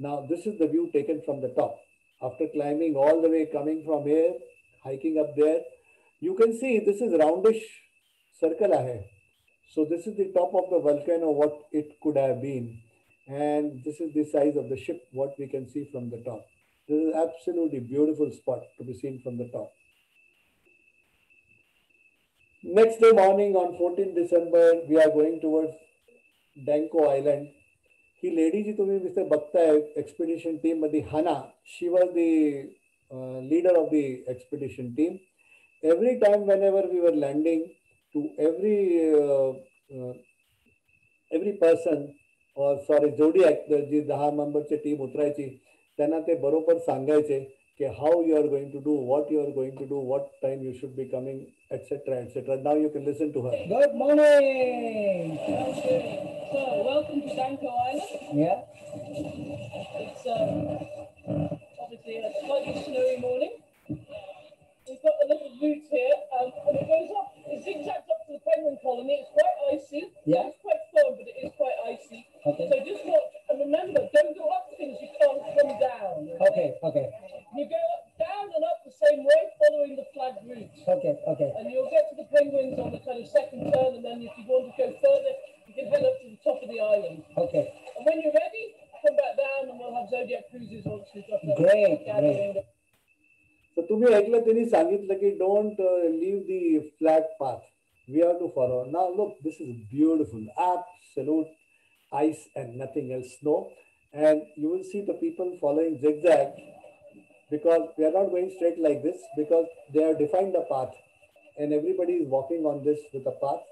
Now this is the view taken from the top. After climbing all the way, coming from here, hiking up there, you can see this is roundish circle ahead. So this is the top of the volcano, what it could have been. And this is the size of the ship, what we can see from the top. This is absolutely beautiful spot to be seen from the top. Next day morning on 14th December, we are going towards Danko Island. He lady ji tumhi vise bagtaय expedition team मध्ये Hana, she was the leader of the expedition team. Every time whenever we were landing, to every every person or sorry zodiac जी 10 मेंबरची team उतरायची त्यांना ते बरोबर सांगायचे की how you are going to do, what you are going to do, what time you should be coming, etc., etc. Now you can listen to her. Good morning. So welcome to Danko Island. Yeah. It's obviously a slightly snowy morning. We've got a little route here, and it goes up, it zigzags up to the penguin colony. It's quite icy. Yeah. It's quite fun, but it is quite icy. Okay. So just watch and remember, don't go up things you can't come down. Okay, okay. You go down and up the same way, following the flagged route. Okay, okay. And you'll get to the penguins on the kind of second turn, and then if you want to go further, you can head up to the top of the island. Okay. And when you're ready, come back down, and we'll have Zodiac cruises once we've got the Great. So तुम्ही ऐकलं त्यांनी सांगितलं की don't leave the flat path. We have to follow. Now look, this is beautiful, absolute ice and nothing else, snow. And you will see the people following zigzag because we are not going straight like this because they have defined the path and everybody is walking on this with a path.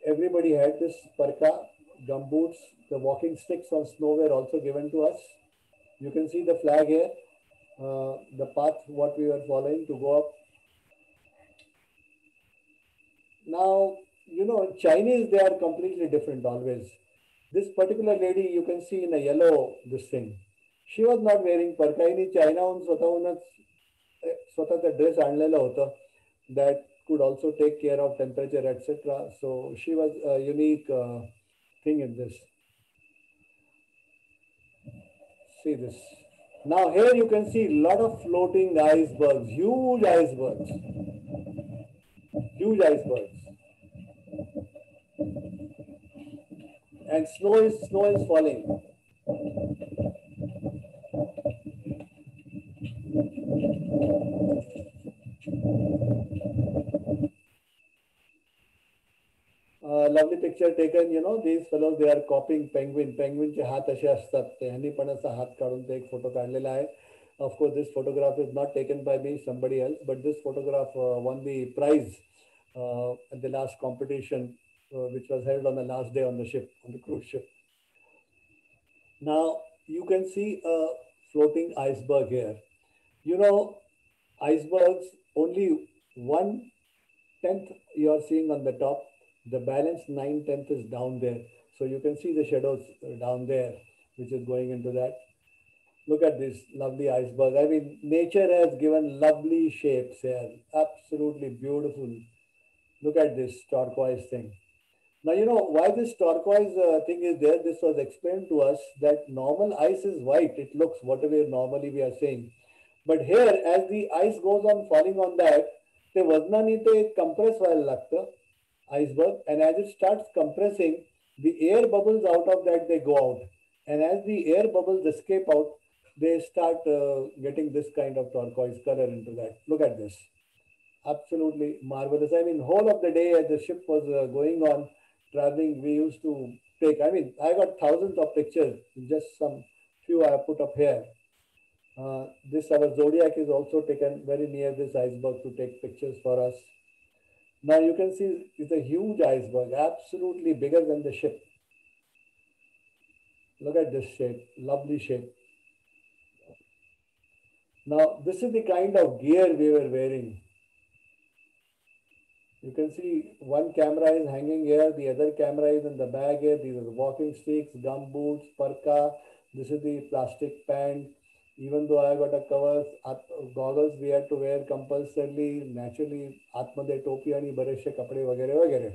Everybody had this parka, gumboots, the walking sticks on snow were also given to us. You can see the flag here. The path what we were following to go up. Now, you know, Chinese, they are completely different always. This particular lady you can see in a yellow this thing. She was not wearing parka. In China, स्वतःचा dress आणलेला होता that could also take care of temperature, etc. So she was a unique thing in this. See this. Now here you can see a lot of floating icebergs, huge icebergs. Huge icebergs. And snow is falling. Lovely picture taken, you know, these fellows, they are copying penguin. Penguin चे हात असे असतात ते ह्यांनी पण असा हात काढून ते एक फोटो काढलेला आहे. Of course, this photograph is not taken by me, somebody else, but this photograph won the prize at the last competition, which was held on the last day on the ship, on the cruise ship. Now, you can see a floating iceberg here. You know, icebergs, only 1/10 you are seeing on the top. The balance 9/10 is down there. So you can see the shadows down there, which is going into that. Look at this lovely iceberg. I mean, nature has given lovely shapes here. Absolutely beautiful. Look at this turquoise thing. Now, you know why this turquoise thing is there. This was explained to us that normal ice is white. It looks whatever normally we are saying. But here, as the ice goes on falling on that, the वजनाने ते compress व्हायला लागतं. Iceberg, and as it starts compressing, the air bubbles out of that, they go out, and as the air bubbles escape out, they start getting this kind of turquoise color into that. Look at this, absolutely marvelous. I mean, whole of the day as the ship was going on traveling, we used to take, I mean, I got thousands of pictures, just some few I have put up here. This our Zodiac is also taken very near this iceberg to take pictures for us. Now you can see it's a huge iceberg, absolutely bigger than the ship. Look at this shape, lovely shape. Now this is the kind of gear we were wearing. You can see one camera is hanging here, the other camera is in the bag here. These are the walking sticks, gum boots, parka. This is the plastic pant. Even though I got a covers, goggles we had to wear compulsorily, naturally, आतमध्ये टोपी आणि बरेचसे कपडे वगैरे वगैरे.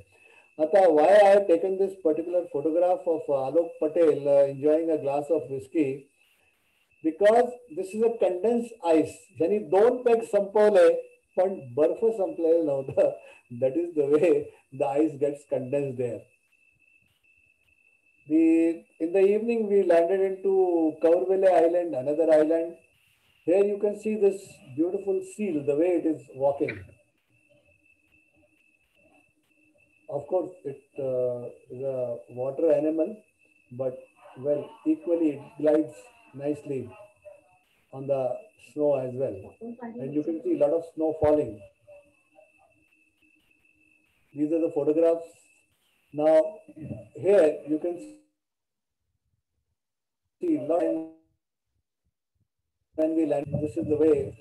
आता why I have taken this particular photograph of Alok Patel enjoying a glass of whiskey, because this is a condensed ice. ज्यांनी 2 peg संपवले पण बर्फ संपलेलं नव्हतं. That is the way the ice gets condensed there. In the evening, we landed into Kaurvele Island, another island. Here you can see this beautiful seal, the way it is walking. Of course, it is a water animal, but well, equally it glides nicely on the snow as well. And you can see a lot of snow falling. These are the photographs Now, here you can see when we land, this is the way.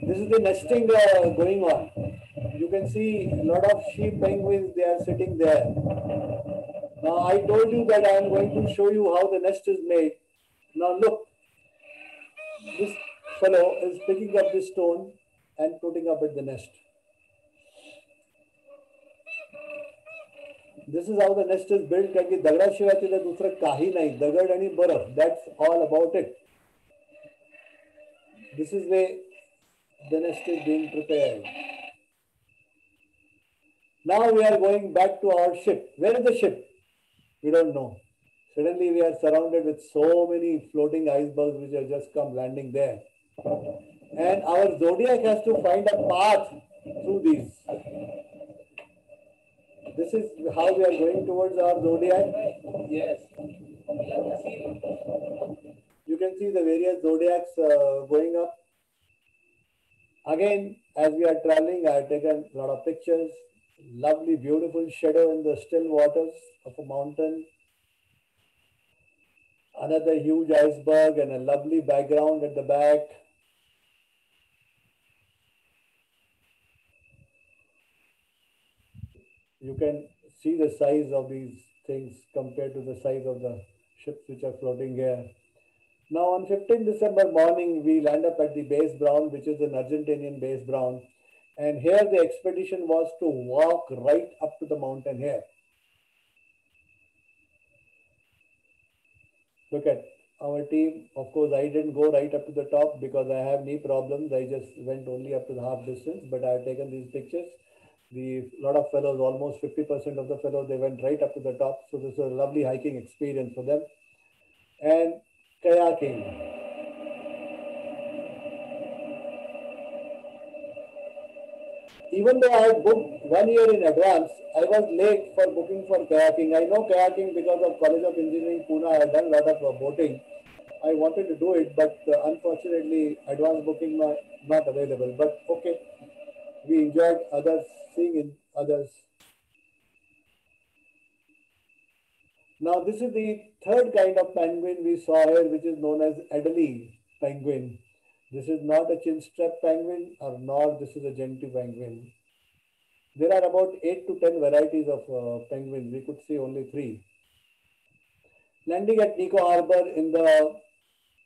This is the nesting going on. You can see a lot of sheep penguins, they are sitting there. Now, I told you that I am going to show you how the nest is made. Now, look, this fellow is picking up this stone and putting up at the nest. This is how the nest is built. कारण की दगडाशिवाय तिथे दुसरं काही नाही. दगड आणि बर्फ. That's all about it. This is where the nest is being prepared. Now we are going back to our ship. Where is the ship? We don't know. Suddenly we are surrounded with so many floating icebergs which have just come landing there. And our Zodiac has to find a path through these. This is how we are going towards our Zodiac. Yes. You can see the various Zodiacs going up. Again, as we are traveling, I have taken a lot of pictures. Lovely, beautiful shadow in the still waters of a mountain. Another huge iceberg and a lovely background at the back. You can see the size of these things compared to the size of the ships which are floating here. Now on 15th December morning, we land up at the Base Brown, which is an Argentinian Base Brown. And here the expedition was to walk right up to the mountain here. Look at our team. Of course, I didn't go right up to the top because I have knee problems. I just went only up to the half distance, but I have taken these pictures. The lot of fellows, almost 50% of the fellows, they went right up to the top. So this was a lovely hiking experience for them. And kayaking. Even though I had booked 1 year in advance, I was late for booking for kayaking. I know kayaking because of College of Engineering, Pune. I had done a lot of boating. I wanted to do it, but unfortunately, advance booking not available. But okay, we enjoyed others, seeing in others. Now, this is the third kind of penguin we saw here, which is known as Adelie penguin. This is not a chinstrap penguin, or nor this is a gentoo penguin. There are about 8 to 10 varieties of penguins. We could see only 3. Landing at Nico Harbor in the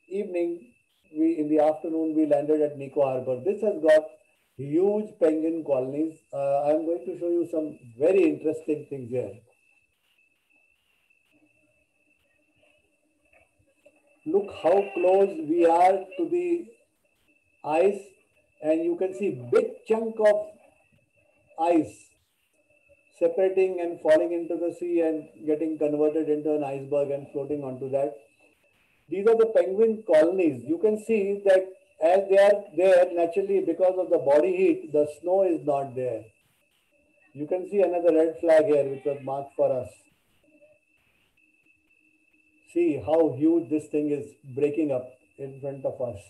evening, in the afternoon, we landed at Nico Harbor. This has got huge penguin colonies. I'm going to show you some very interesting things here. Look how close we are to the ice, and you can see big chunk of ice separating and falling into the sea and getting converted into an iceberg and floating onto that. These are the penguin colonies. You can see that as they are there naturally because of the body heat, the snow is not there. You can see another red flag here which was marked for us. See how huge this thing is breaking up in front of us.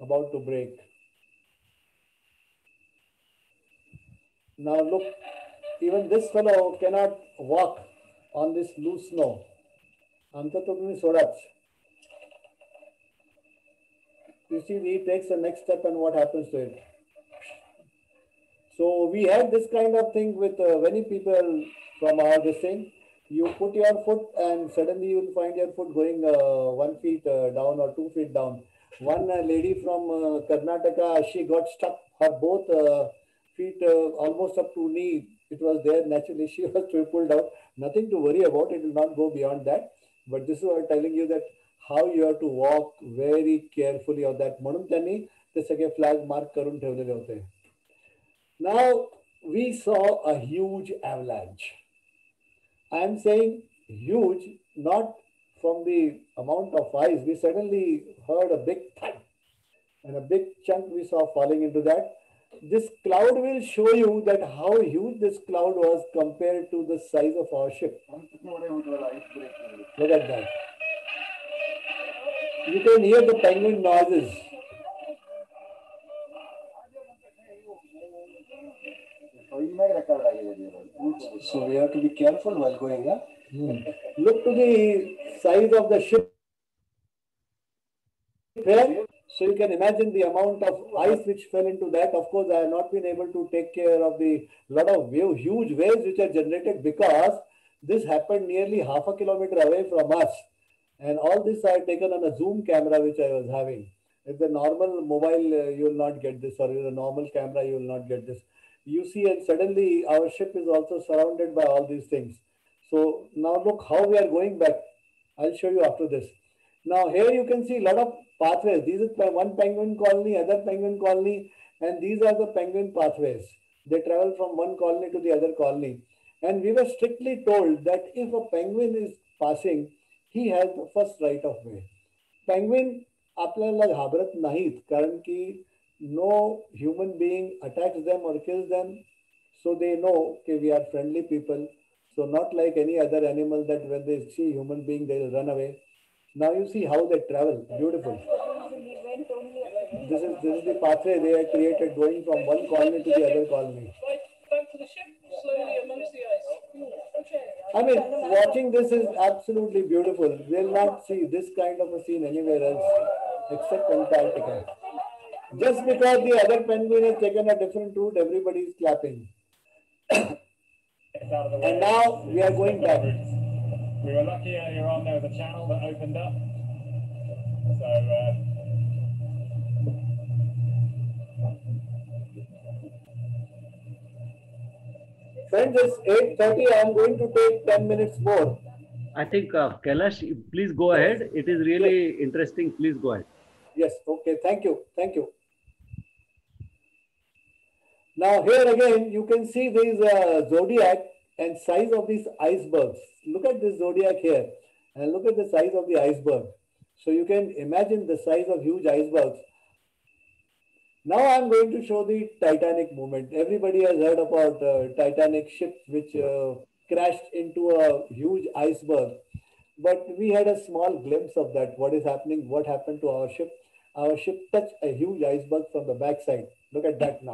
About to break. Now look, even this fellow cannot walk on this loose snow. You see, he takes the next step and what happens to it. So we had this kind of thing with many people from our this thing. You put your foot and suddenly you will find your foot going 1 feet down or 2 feet down. One lady from Karnataka, she got stuck. Her both feet almost up to knee. It was there naturally. She was pulled out. Nothing to worry about. It will not go beyond that. But this is what I'm telling you, that how you have to walk very carefully on that. म्हणून त्यांनी ते सगळे flag mark करून ठेवलेले होते. Now we saw a huge avalanche. I am saying huge, not from the amount of ice. We suddenly heard a big thud and a big chunk we saw falling into that. This cloud will show you that how huge this cloud was compared to the size of our ship. Look at that. You can hear the penguin noises. So we have to be careful while going. Huh? Look to the size of the ship here. So you can imagine the amount of ice which fell into that. Of course, I have not been able to take care of the lot of huge waves which are generated because this happened nearly half a kilometer away from us. And all this I had taken on a zoom camera which I was having. If the normal mobile, you will not get this, or with a normal camera, you will not get this. You see, and suddenly our ship is also surrounded by all these things. So now look how we are going back. I'll show you after this. Now here you can see a lot of pathways. These is one penguin colony, other penguin colony, and these are the penguin pathways. They travel from one colony to the other colony. And we were strictly told that if a penguin is passing, he has the first right of way. Penguin आपल्याला घाबरत नाहीत कारण की no human being attacks them or kills them, so they know okay, we are friendly people. So not like any other animal that when they see human being they will run away. Now you see how they travel, beautiful. This is the pathway they have created going from one colony to the other colony. Back to the ship, slowly amongst the ice. I mean, watching this is absolutely beautiful. We'll not see this kind of a scene anywhere else except Antarctica. Just because the other penguin has taken a different route, everybody is clapping. And now we are going back. We were lucky earlier on, there was a channel that opened up. So, friends, it's 8:30. I'm going to take 10 minutes more. I think Kailash, please go ahead. It is really interesting. Please go ahead. Yes. Okay. Thank you. Thank you. Now here again, you can see there is a zodiac and size of these icebergs. Look at this zodiac here and look at the size of the iceberg. So you can imagine the size of huge icebergs. Now I'm going to show the Titanic movement. Everybody has heard about Titanic ship which crashed into a huge iceberg. But we had a small glimpse of that. What is happening? What happened to our ship? Our ship touched a huge iceberg from the backside. Look at that now.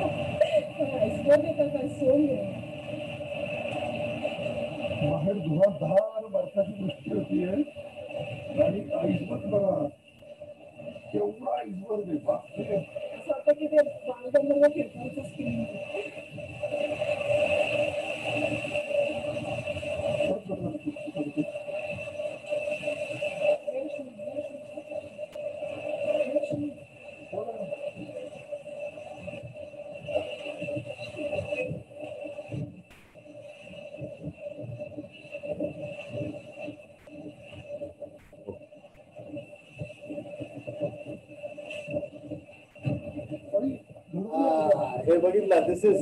Here, Bagitla, this is.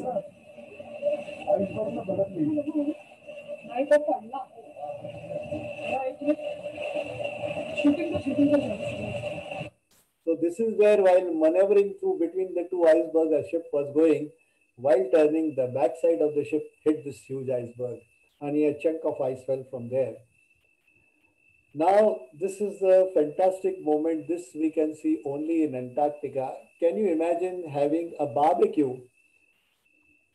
So this is where while maneuvering through between the two icebergs, a ship was going. While turning, the backside of the ship hit this huge iceberg and a chunk of ice fell from there. Now, this is a fantastic moment. This we can see only in Antarctica. Can you imagine having a barbecue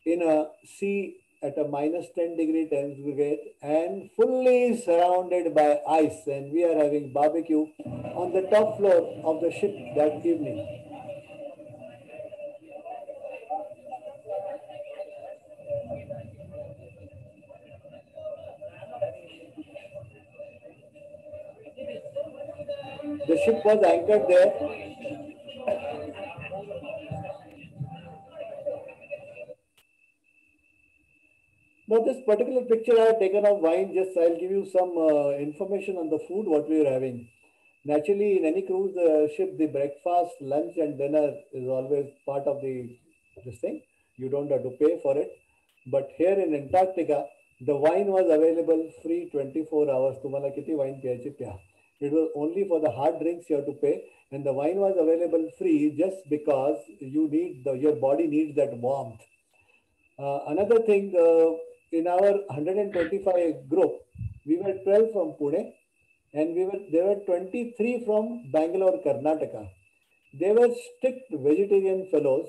in a sea at a -10 centigrade and fully surrounded by ice, and we are having barbecue on the top floor of the ship that evening. The ship was anchored there. Now this particular picture I have taken of wine, just I'll give you some information on the food, what we are having. Naturally, in any cruise ship, the breakfast, lunch and dinner is always part of this thing. You don't have to pay for it. But here in Antarctica, the wine was available free 24 hours. Tumhala kiti wine piyachi pya. It was only for the hard drinks you have to pay, and the wine was available free just because you need your body needs that warmth. Another thing, in our 125 group, we were 12 from Pune, and there were 23 from Bangalore, Karnataka. They were strict vegetarian fellows,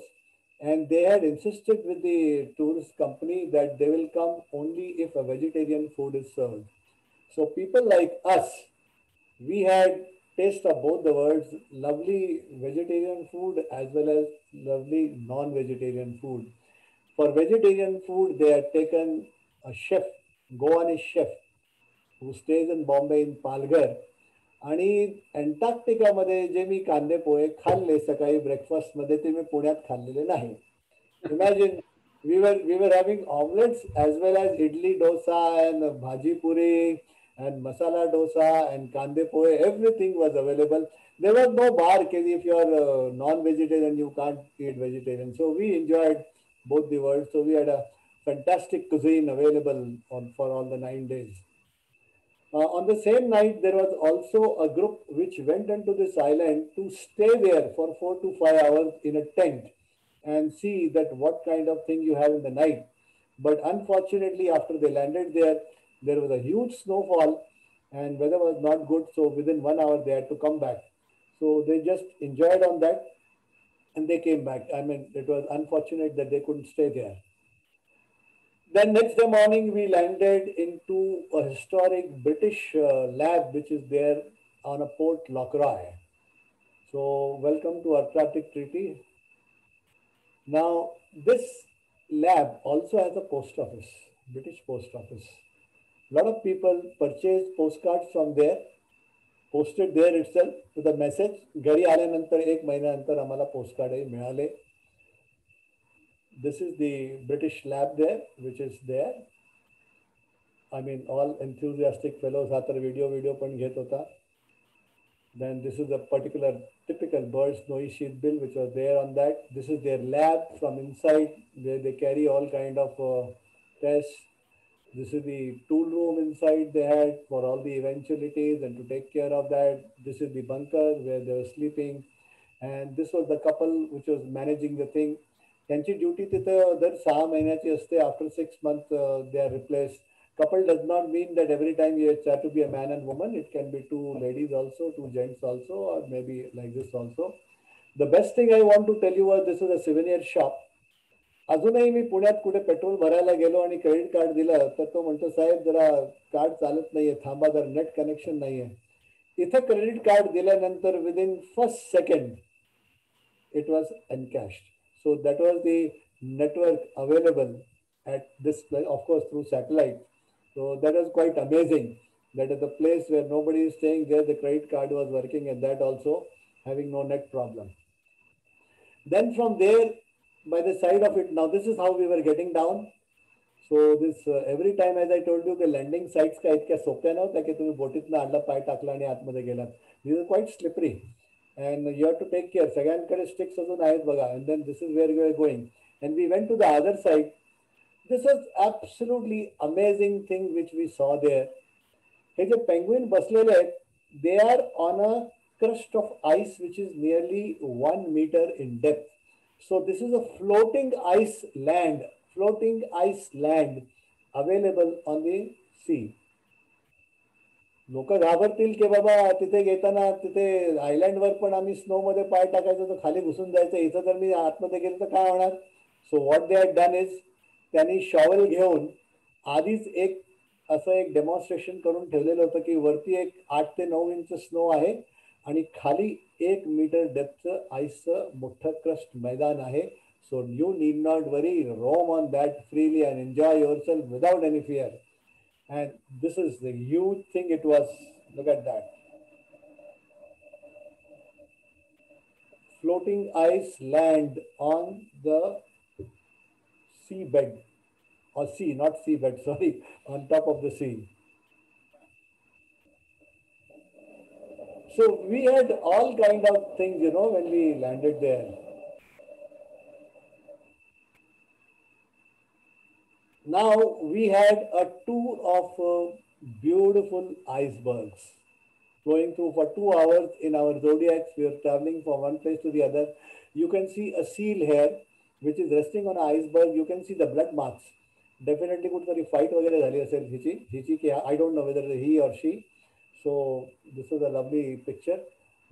and they had insisted with the tourist company that they will come only if a vegetarian food is served. So people like us, we had taste of both the worlds, lovely vegetarian food as well as lovely non-vegetarian food. For vegetarian food, they had taken a chef, Goanese chef, who stays in Bombay in Palghar. आणि अँटार्क्टिकामध्ये जे मी कांदे पोहे खाल्ले सकाळी ब्रेकफास्टमध्ये ते मी पुण्यात खाल्लेले नाही. Imagine we were having omelets as well as idli dosa and bhaji puri and masala dosa and kande pohe. Everything was available. There was no bar if you are non-vegetarian, you can't eat vegetarian. So we enjoyed both the worlds. So we had a fantastic cuisine available for all the 9 days. On the same night, there was also a group which went into this island to stay there for 4 to 5 hours in a tent and see that what kind of thing you have in the night. But unfortunately, after they landed there, there was a huge snowfall and weather was not good. So within 1 hour, they had to come back. So they just enjoyed on that and they came back. I mean, it was unfortunate that they couldn't stay there. Then next day morning, we landed into a historic British lab, which is there on a port, Lochroy. So welcome to Antarctic Treaty. Now, this lab also has a post office, British post office. A lot of people purchased postcards from there, posted there itself with a message. Gari आल्यानंतर 1 महिन्यानंतर आम्हाला postcard मिळाले. This is the British lab there, which is there. I mean, all enthusiastic fellows आता video पण घेत होता. Then this is a particular typical bird snowy sheathbill which was there on that. This is their lab from inside where they carry all kind of tests. This is the tool room inside they had for all the eventualities and to take care of that. This is the bunker where they were sleeping. And this was the couple which was managing the thing. त्यांची duty तिथं दर 6 महिन्याची असते. After 6 months they are replaced. Couple does not mean that every time you have to be a man and woman. It can be 2 ladies also, 2 gents also, or maybe like this also. The best thing I want to tell you was this is a souvenir shop. अजूनही मी पुण्यात कुठे petrol भरायला गेलो आणि credit card दिलं तर तो म्हणतो साहेब जरा कार्ड चालत नाहीये थांबा जरा नेट कनेक्शन नाहीये. इथं क्रेडिट कार्ड दिल्यानंतर within first second it was encashed. So that was the network available at this place, of course through satellite. So that was quite amazing that at the place where nobody is staying there, the credit card was working and that also having no net problem. Then from there, by the side of it, now this is how we were getting down. So this every time, as I told you, the landing sites का इतक्या सोप्या नव्हत्या की तुम्ही बोटीतनं आणला पाय टाकला आणि आतमध्ये गेलात. These are quite slippery and you have to take care. सगळ्यांकडे sticks अजून आहेत बघा. And then this is where we were going. And we went to the other side. This was absolutely amazing thing which we saw there. Hey J penguin बसलेले आहेत, they are on a crust of ice which is nearly 1 meter in depth. So this is a floating ice land available on the sea. लोक घाबरतील की बाबा तिथे येताना तिथे आयलँडवर पण आम्ही snow मध्ये पाय टाकायचो तर खाली घुसून जायचं, इथं जर मी आतमध्ये गेलो तर काय होणार. So what they had done is त्यांनी शॉवेल घेऊन आधीच एक असं एक डेमॉन्स्ट्रेशन करून ठेवलेलं होतं की वरती एक 8 ते 9 इंच स्नो आहे आणि खाली 1 मीटर डेप्थचं आईसचं मोठं क्रस्ट मैदान आहे. So you need not worry, roam on that freely and enjoy yourself without any fear. And this is the huge thing it was. Look at that. Floating ice land on the seabed, or sea, not seabed, sorry, on top of the sea. So we had all kind of things, you know, when we landed there. Now we had a tour of beautiful icebergs going through for 2 hours in our Zodiacs. We were traveling from one place to the other. You can see a seal here which is resting on an iceberg. You can see the blood marks. Definitely कुठेतरी fight वगैरे झाली असेल हिची की I don't know whether he or she. So this is a lovely picture.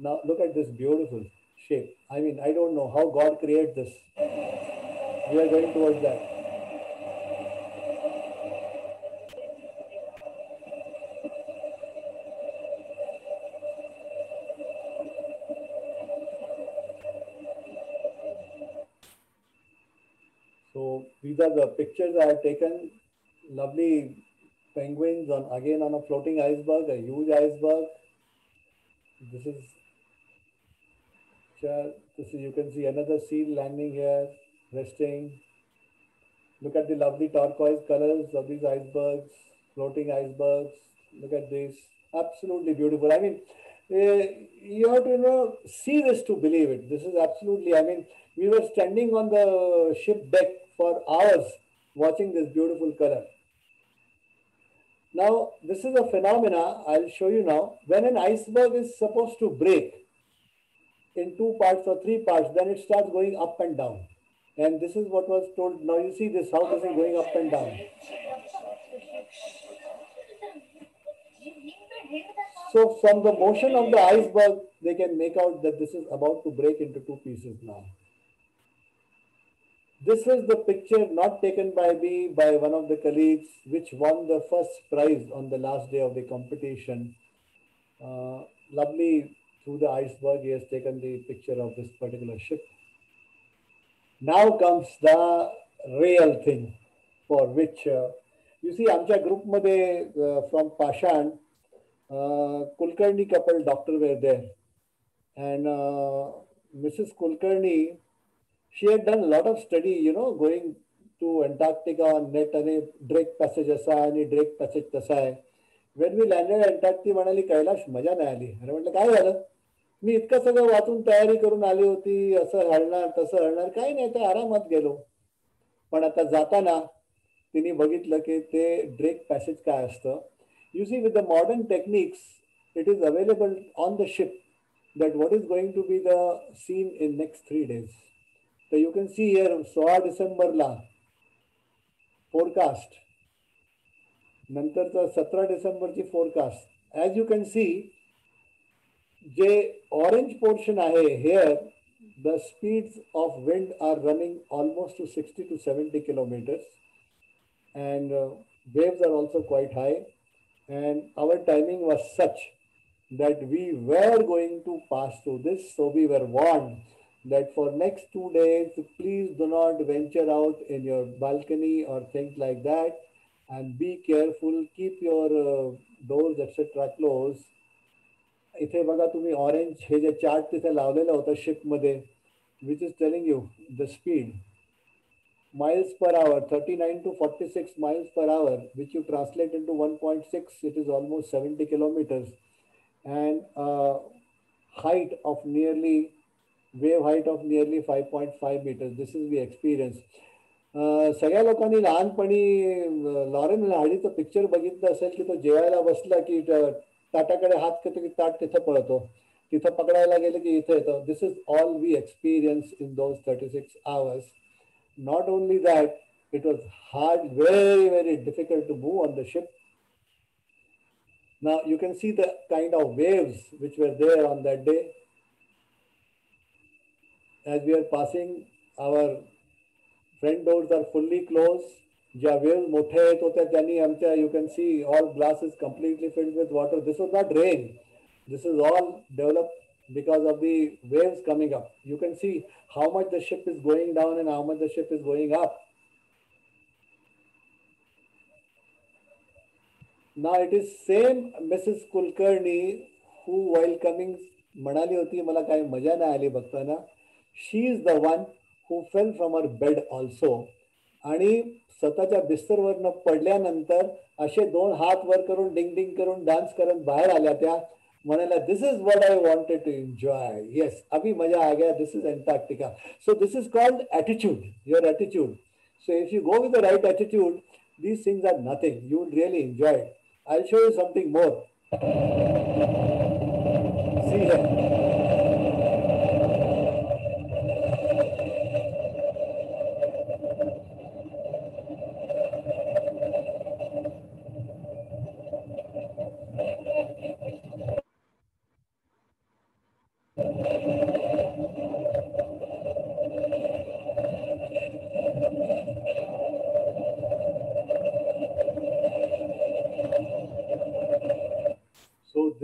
Now look at this beautiful shape. I mean, I don't know how God created this. We are going towards that. So these are the pictures I have taken. Lovely penguins again on a floating iceberg, a huge iceberg. This is you can see another seal landing here, resting. Look at the lovely turquoise colors of these icebergs, floating icebergs. Look at this, absolutely beautiful. I mean, you have to see this to believe it. This is absolutely. I mean, we were standing on the ship deck for hours watching this beautiful color. Now, this is a phenomena I'll show you now. When an iceberg is supposed to break in 2 parts or 3 parts, then it starts going up and down. And this is what was told. Now you see this, how this is going up and down. So from the motion of the iceberg, they can make out that this is about to break into 2 pieces now. This is the picture not taken by me, by one of the colleagues, which won the first prize on the last day of the competition. Lovely, through the iceberg, he has taken the picture of this particular ship. Now comes the real thing, for which, you see, आमच्या group मध्ये from Pashan, Kulkarni couple doctor were there. And Mrs. Kulkarni, she had done a lot of study, going to Antarctica on net आणि Drake Passage असा आणि Drake Passage तसा आहे. When we landed at Antarctica, म्हणाली कैलाश मजा नाही आली. अरे म्हटलं काय झालं? मी इतकं सगळं वाचून तयारी करून आली होती, असं हलणार तसं हलणार, काही नाही, तर आरामात गेलो. पण आता जाताना तिने बघितलं की ते ड्रेक पॅसेज काय असतं. You see with the modern techniques it is available on the ship that what is going to be the scene in next 3 days. So you can see here 16 डिसेंबरला फोरकास्ट, नंतरचा 17 डिसेंबरची forecast. As you can see जे orange portion आहे here, the speeds of wind are running almost to 60 to 70 kilometers, and waves are also quite high, and our timing was such that we were going to pass through this. So we were warned that for next 2 days, please do not venture out in your balcony or things like that, and be careful, keep your doors etc. closed. इथे बघा तुम्ही orange हे जे chart तिथे लावलेलं होतं शिपमध्ये, which is telling you the speed, miles per hour, 39 to 46 miles per hour, which you translate into 1.6, it is almost 70 kilometers, and height of nearly, wave height of nearly 5.5 meters. This is the experience. सगळ्या लोकांनी लहानपणी Lauren हार्डीचं picture बघितलं असेल की तो जेवायला बसला की ताटाकडे हात करतो की ताट तिथं पळतो, तिथं पकडायला गेलं की इथं येतं. This is all we experience in those 36 hours. Not only that, it was hard, very, very difficult to move on the ship. Now you can see the kind of waves which were there on that day. As we are passing, our front doors are fully closed. ज्या waves मोठ्या येत होत्या त्यांनी आमच्या, you can see all glass is completely filled with water. This was not rain. This is all developed because of the waves coming up. You can see how much the ship is going down and how much the ship is going up. Now it is same Mrs. Kulkarni who while coming म्हणाली होती मला काही मजा नाही आली बघताना. She is the one who fell from her bed also. आणि स्वतःच्या बिस्तरवरनं पडल्यानंतर असे 2 हात वर करून डिंग डिंग करून डान्स करत बाहेर आल्या. त्या म्हणाला this is what I wanted to enjoy. Yes, अभी मजा आ गया. This is Antarctica. So this is called attitude, your attitude. So if you go with the right attitude, these things are nothing. You will really enjoy it. I'll show you something more. See here.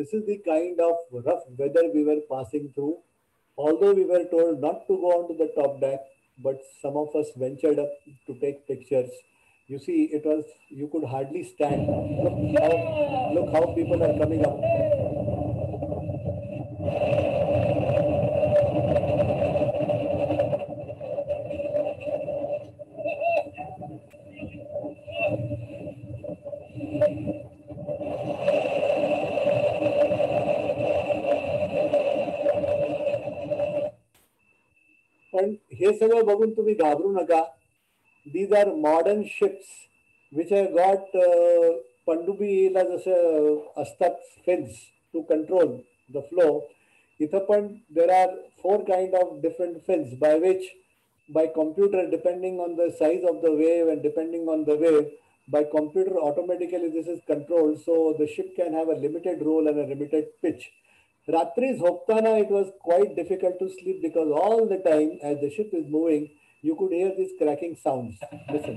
this is the kind of rough weather we were passing through. Although we were told not to go onto the top deck, but some of us ventured up to take pictures. You see, it was, you could hardly stand. Look how people are coming up. पण हे सगळं बघून तुम्ही घाबरू नका. These are modern ships which have got पनडुब्बीला जसं असतात fins to control the flow. इथं पण there are 4 kind of different fins by which by computer, depending on the size of the wave and depending on the wave, by computer automatically this is controlled, so the ship can have a limited roll and a limited pitch. Ratri झोपताना it was quite difficult to sleep because all the time as the ship is moving, you could hear these cracking sounds. Listen.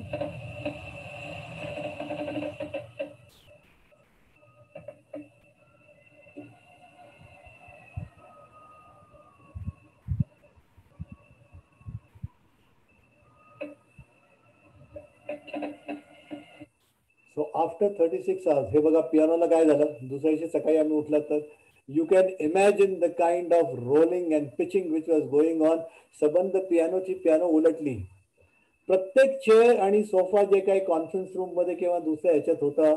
So after 36 hours, हे बघा पियानोला काय झालं, दुसऱ्या दिवशी सकाळी आम्ही उठला तर you can imagine the kind of rolling and pitching which was going on. सबंध पियानोची पियानो उलटली. प्रत्येक चेअर आणि सोफा जे काही कॉन्फरन्स रूम मध्ये किंवा दुसऱ्या ह्याच्यात होता,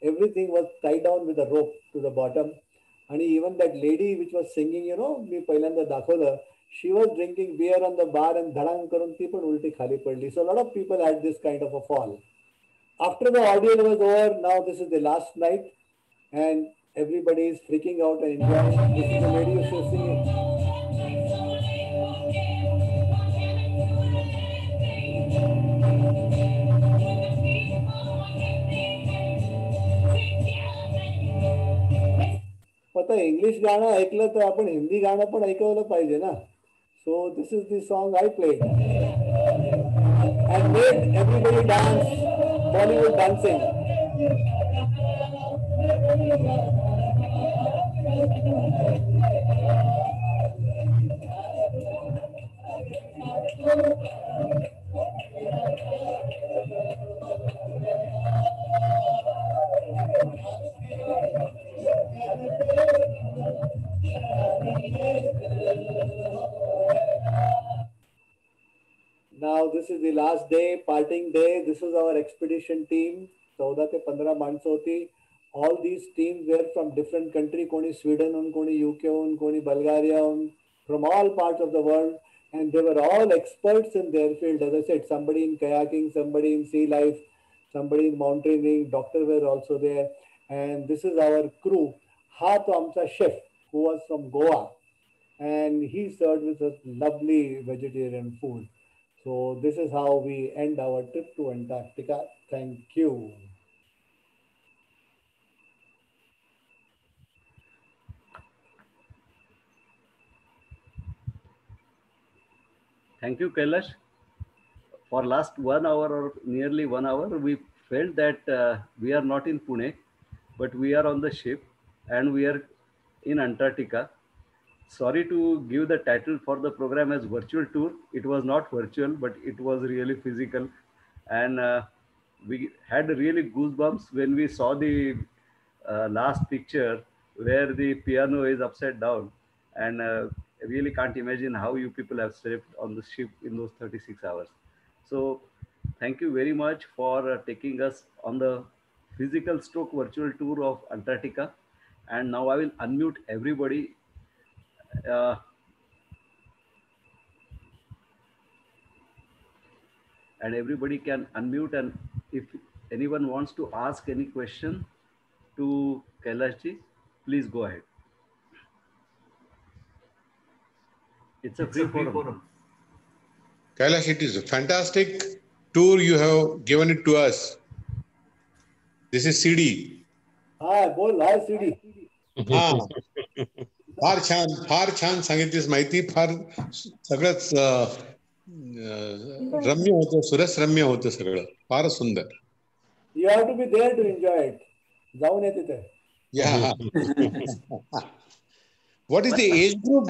everything was tied down with a rope to the bottom. आणि even that lady which was singing, you know, मी पहिल्यांदा दाखवलं, she was drinking beer on the bar and धडांग करून ती पण उलटी खाली पडली. So lot of people had this kind of a fall. After the ordeal was over, now this is the last night and everybody is freaking out and enjoying. This is the lady who is singing. आता English गाणं ऐकलं तर आपण हिंदी गाणं पण ऐकवलं पाहिजे ना. So this is the song I played and made everybody dance. Bollywood dancing. Now this is the last day, parting day. This is our expedition team. 14 ते 15 माणसं होती. All these teams were from different country. कोणी स्वीडनहून, कोणी UKहून, कोणी बल्गारियाहून, from all parts of the world, and they were all experts in their field. As I said, somebody in kayaking, somebody in sea life, somebody in mountaineering. Doctor were also there, and this is our crew. हा तो आमचा chef who was from Goa, and he served with us lovely vegetarian food. So this is how we end our trip to Antarctica. Thank you. Thank you, Kailash. For last 1 hour or nearly 1 hour, we felt that we are not in Pune, but we are on the ship and we are in Antarctica. Sorry to give the title for the program as virtual tour. It was not virtual, but it was really physical. And we had really goosebumps when we saw the last picture where the piano is upside down. And I really can't imagine how you people have slept on the ship in those 36 hours. So thank you very much for taking us on the physical stroke virtual tour of Antarctica. And now I will unmute everybody. And everybody can unmute, and if anyone wants to ask any question to Kailash ji, please go ahead. It's a free forum. Kailash, it is a fantastic tour you have given it to us. This is CD. Hi, बोल, hi CD. फार छान सांगितलीस माहिती. फार सगळंच रम्य होतं, सुरसरम्य होतं सगळं. फार सुंदर. You have to be there to enjoy it. जाऊन ये तिथे. Yeah. What is the age group?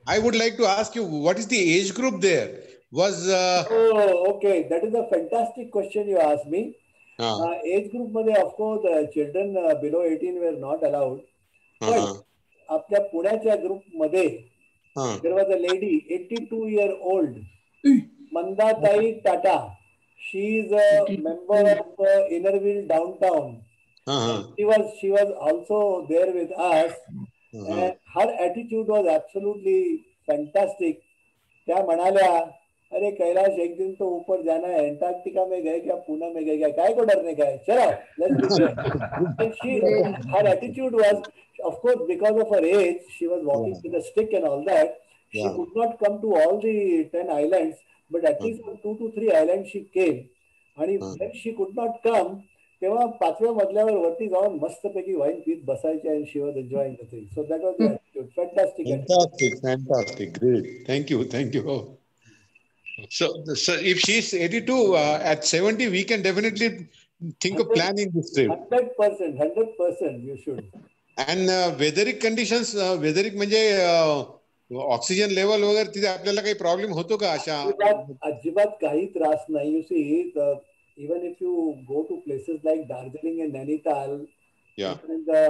I would like to ask you, what is the age group there? Oh, okay. That is a fantastic question you asked me. Age group मध्ये of course children below 18 were not allowed. But आपल्या पुण्याच्या group मध्ये there was a lady 82-year-old Mandatai Tata. She is a member of Innerville Downtown. She was also there with us, and her attitude was absolutely fantastic. क्या म्हणाल्या, अरे कैलाश एक दिन तो ऊपर जाना है, एंटार्क्टिका में गए क्या, पूना में गए क्या, काय को डरने का है, चलो let's be there. And her attitude was, of course, because of her age, she was walking with a stick and all that. She could not come to all the 10 islands, but at least on 2 to 3 islands she came. And when she could not come, तेव्हा 5व्या मजल्यावर वरती जाऊन मस्तपैकी wine पीत बसायचे, and she was enjoying the thing. So that was the attitude. Fantastic, great. Thank you. So if she's 82, at 70, we can definitely think of planning this trip. 100%, you should. And weatheric conditions, weatheric म्हणजे oxygen level वगैरे तिथे आपल्याला काही problem होतो का अशा? अजिबात काही त्रास नाही. You see, even if you go to places like Darjeeling and Nainital, even in the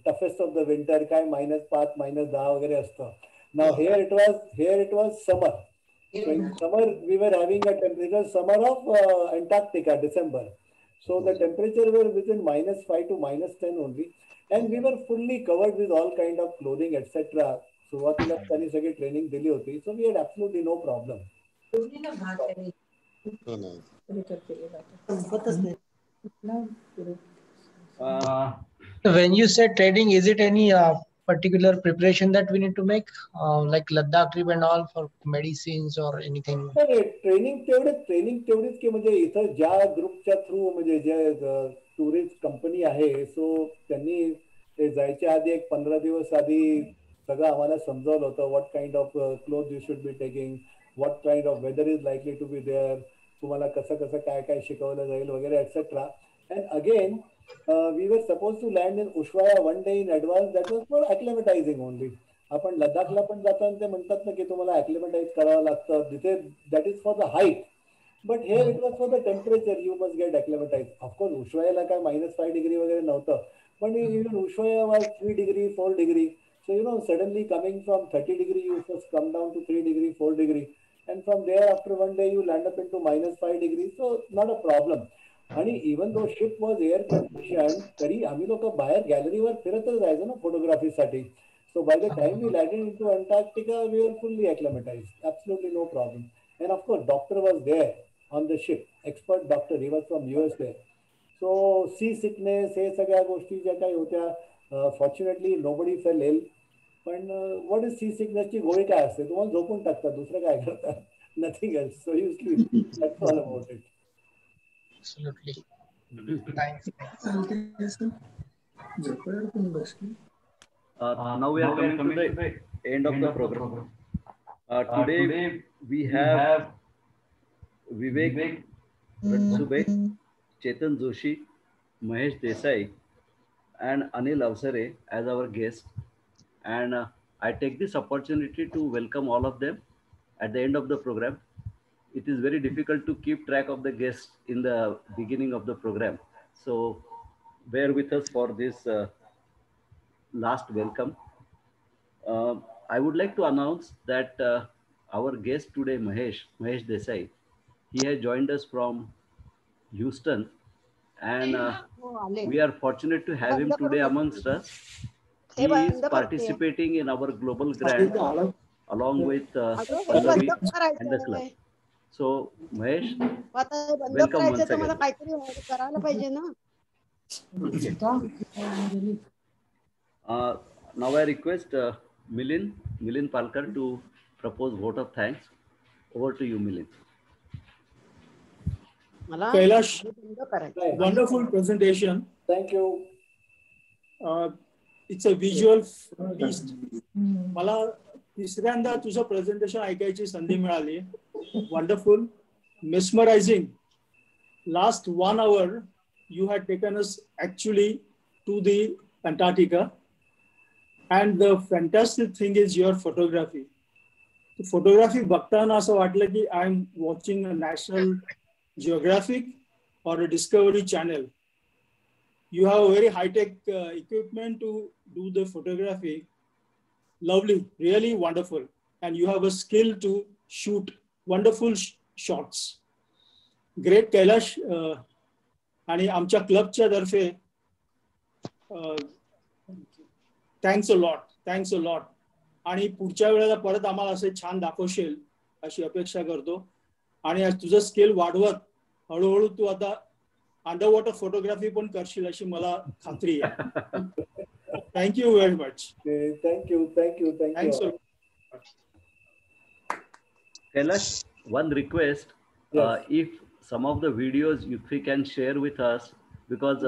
toughest of the winter, काय -5, -10 वगैरे असतं. Now here it was summer. So in summer we were having a temperature, summer of Antarctica, December. So the temperature were within -5 to -10 only, and we were fully covered with all kind of clothing, etc. सुरुवातीला त्यांनी सगळी training दिली होती. So we had absolutely no problem. When you say trading, is it any particular preparation that we need to make, like Ladakh trip and all, for medicines or anything? Training तेवढीच की म्हणजे इथं ज्या ग्रुपच्या through म्हणजे जे tourist company आहे, सो त्यांनी ते जायच्या आधी एक 15 दिवस आधी सगळं आम्हाला समजावलं होतं. What kind of cloth you should be taking, what kind of weather is likely to be there, तुम्हाला कसं काय शिकवलं जाईल वगैरे etcetera. And again we were supposed to land in Ushuaia one day in advance. That was for acclimatizing only. आपण लडाखला पण जाताना ते म्हणतात ना की तुम्हाला acclimatize करावं लागतं तिथे, that is for the height. But here it was for the temperature, you must get acclimatized. Of course, Ushuaiaला काय -5 degree वगैरे नव्हतं, पण even Ushuaia was 3 degree, 4 degree. So suddenly coming from 30 degree, you first come down to 3 degree, 4 degree, and from there after one day you land up into -5 degree. So not a problem. आणि even though ship was air condition, तरी आम्ही लोक बाहेर गॅलरीवर फिरतच जायचो ना फोटोग्राफीसाठी. So by the time we landed into Antarctica we were fully acclimatized, absolutely no problem. And of course doctor was there on the ship, expert doctor, he was from USA. So sea sickness हे सगळ्या गोष्टी ज्या काही होत्या, fortunately nobody fail इल. पण what is सी सिकनेसची गोळी काय असते, तुम्हाला झोपून टाकतात, दुसरं काय करतात, nothing else. So you sleep, that's all about it. Absolutely. Thanks. Now we are coming to the end of the program. Today we have Vivek Ratsube, Chetan Joshi, Mahesh Desai, and Anil Avsare as our guests. And I take this opportunity to welcome all of them at the end of the program. It is very difficult to keep track of the guests in the beginning of the program. So bear with us for this last welcome. I would like to announce that our guest today, Mahesh Desai, he has joined us from Houston, and we are fortunate to have him today amongst us. He is participating in our global grant along with Pallavi and the club. So Mahesh, welcome once again. Now I request Milind Palkar to propose vote of thanks. Over to you, Milind. Kailash, wonderful presentation. Thank you. It's a visual feast. मला तिसऱ्यांदा तुझं presentation ऐकायची संधी मिळाली. Wonderful, mesmerizing. Last 1 hour you had taken us actually to the Antarctica. And the fantastic thing is your photography. The photography बघताना असं वाटलं की I'm watching a National Geographic or a Discovery Channel. You have a very high-tech equipment to do the photography. Lovely, really wonderful. And you have a skill to shoot wonderful shots. Great, Kailash. आणि आमच्या क्लबच्या तर्फे thanks a lot आणि पुढच्या वेळेला परत आम्हाला असे छान दाखवशील अशी अपेक्षा करतो. आणि तुझं स्किल वाढवत हळूहळू तू आता अंडर वॉटर फोटोग्राफी पण करशील अशी मला खात्री आहे. Thank you very much. Thank you. Thanks. Kailash, one request, Yes. if some of the videos if we can share with us, because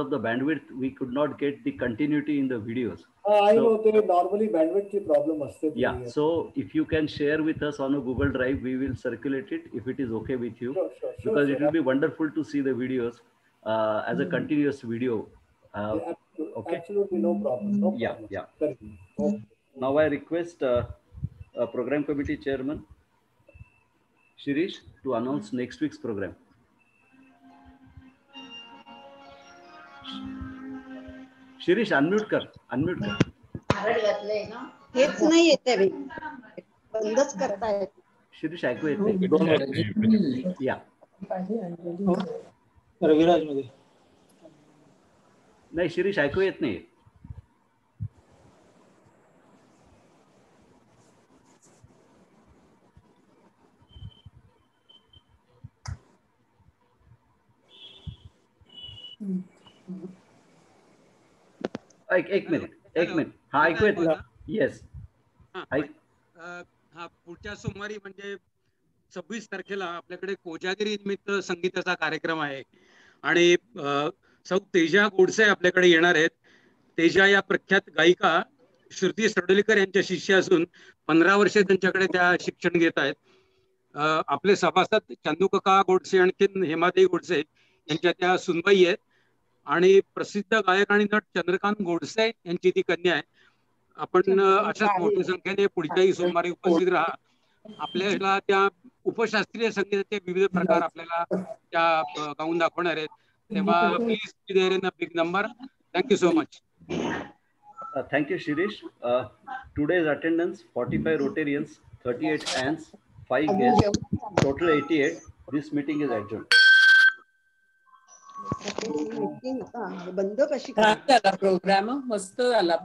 of the bandwidth we could not get the continuity in the videos. I know they normally bandwidth problem असते. Yeah, so if you can share with us on a Google Drive, we will circulate it if it is okay with you. Sure, because it will be wonderful to see the videos as a continuous video. Okay. Absolutely no problem. Yeah. Okay. Now I request program committee chairman Shirish to announce next week's program. Shirish, unmute कर. हेच नाही येते रे, बंदच करतायत. शिरीष ऐकू येत नाही. या रविराज मध्ये नाही, शिरीष ऐकू येत नाही. एक मिनिट हा ऐकू येत. येस. हा पुढच्या सोमवारी म्हणजे 26 तारखेला आपल्याकडे कोजागिरी निमित्त संगीताचा कार्यक्रम आहे आणि सौ तेजा गोडसे आपल्याकडे येणार आहेत. तेजा या प्रख्यात गायिका श्रुती सडोलीकर यांच्या शिष्य असून 15 वर्षे त्यांच्याकडे त्या शिक्षण घेत आहेत. आपले सभासद चंदूकाका गोडसे आणखी हेमादेवी गोडसे यांच्या त्या सुनबाई आहेत आणि प्रसिद्ध गायक आणि नट चंद्रकांत गोडसे यांची ती कन्या आहे. आपण अशाच मोठ्या संख्येने पुढच्याही सोमवारी उपस्थित राहा. आपल्याला त्या उपशास्त्रीय संगीताचे विविध प्रकार आपल्याला त्या गाऊन दाखवणार आहेत. तेव्हा please be there in a big number. Thank you so much. Thank you, Shirish. Today's attendance 45 Rotarians, 38 ants, 5 guests, total 88. This meeting is adjourned. बंद कशी प्रोग्राम मस्त झाला.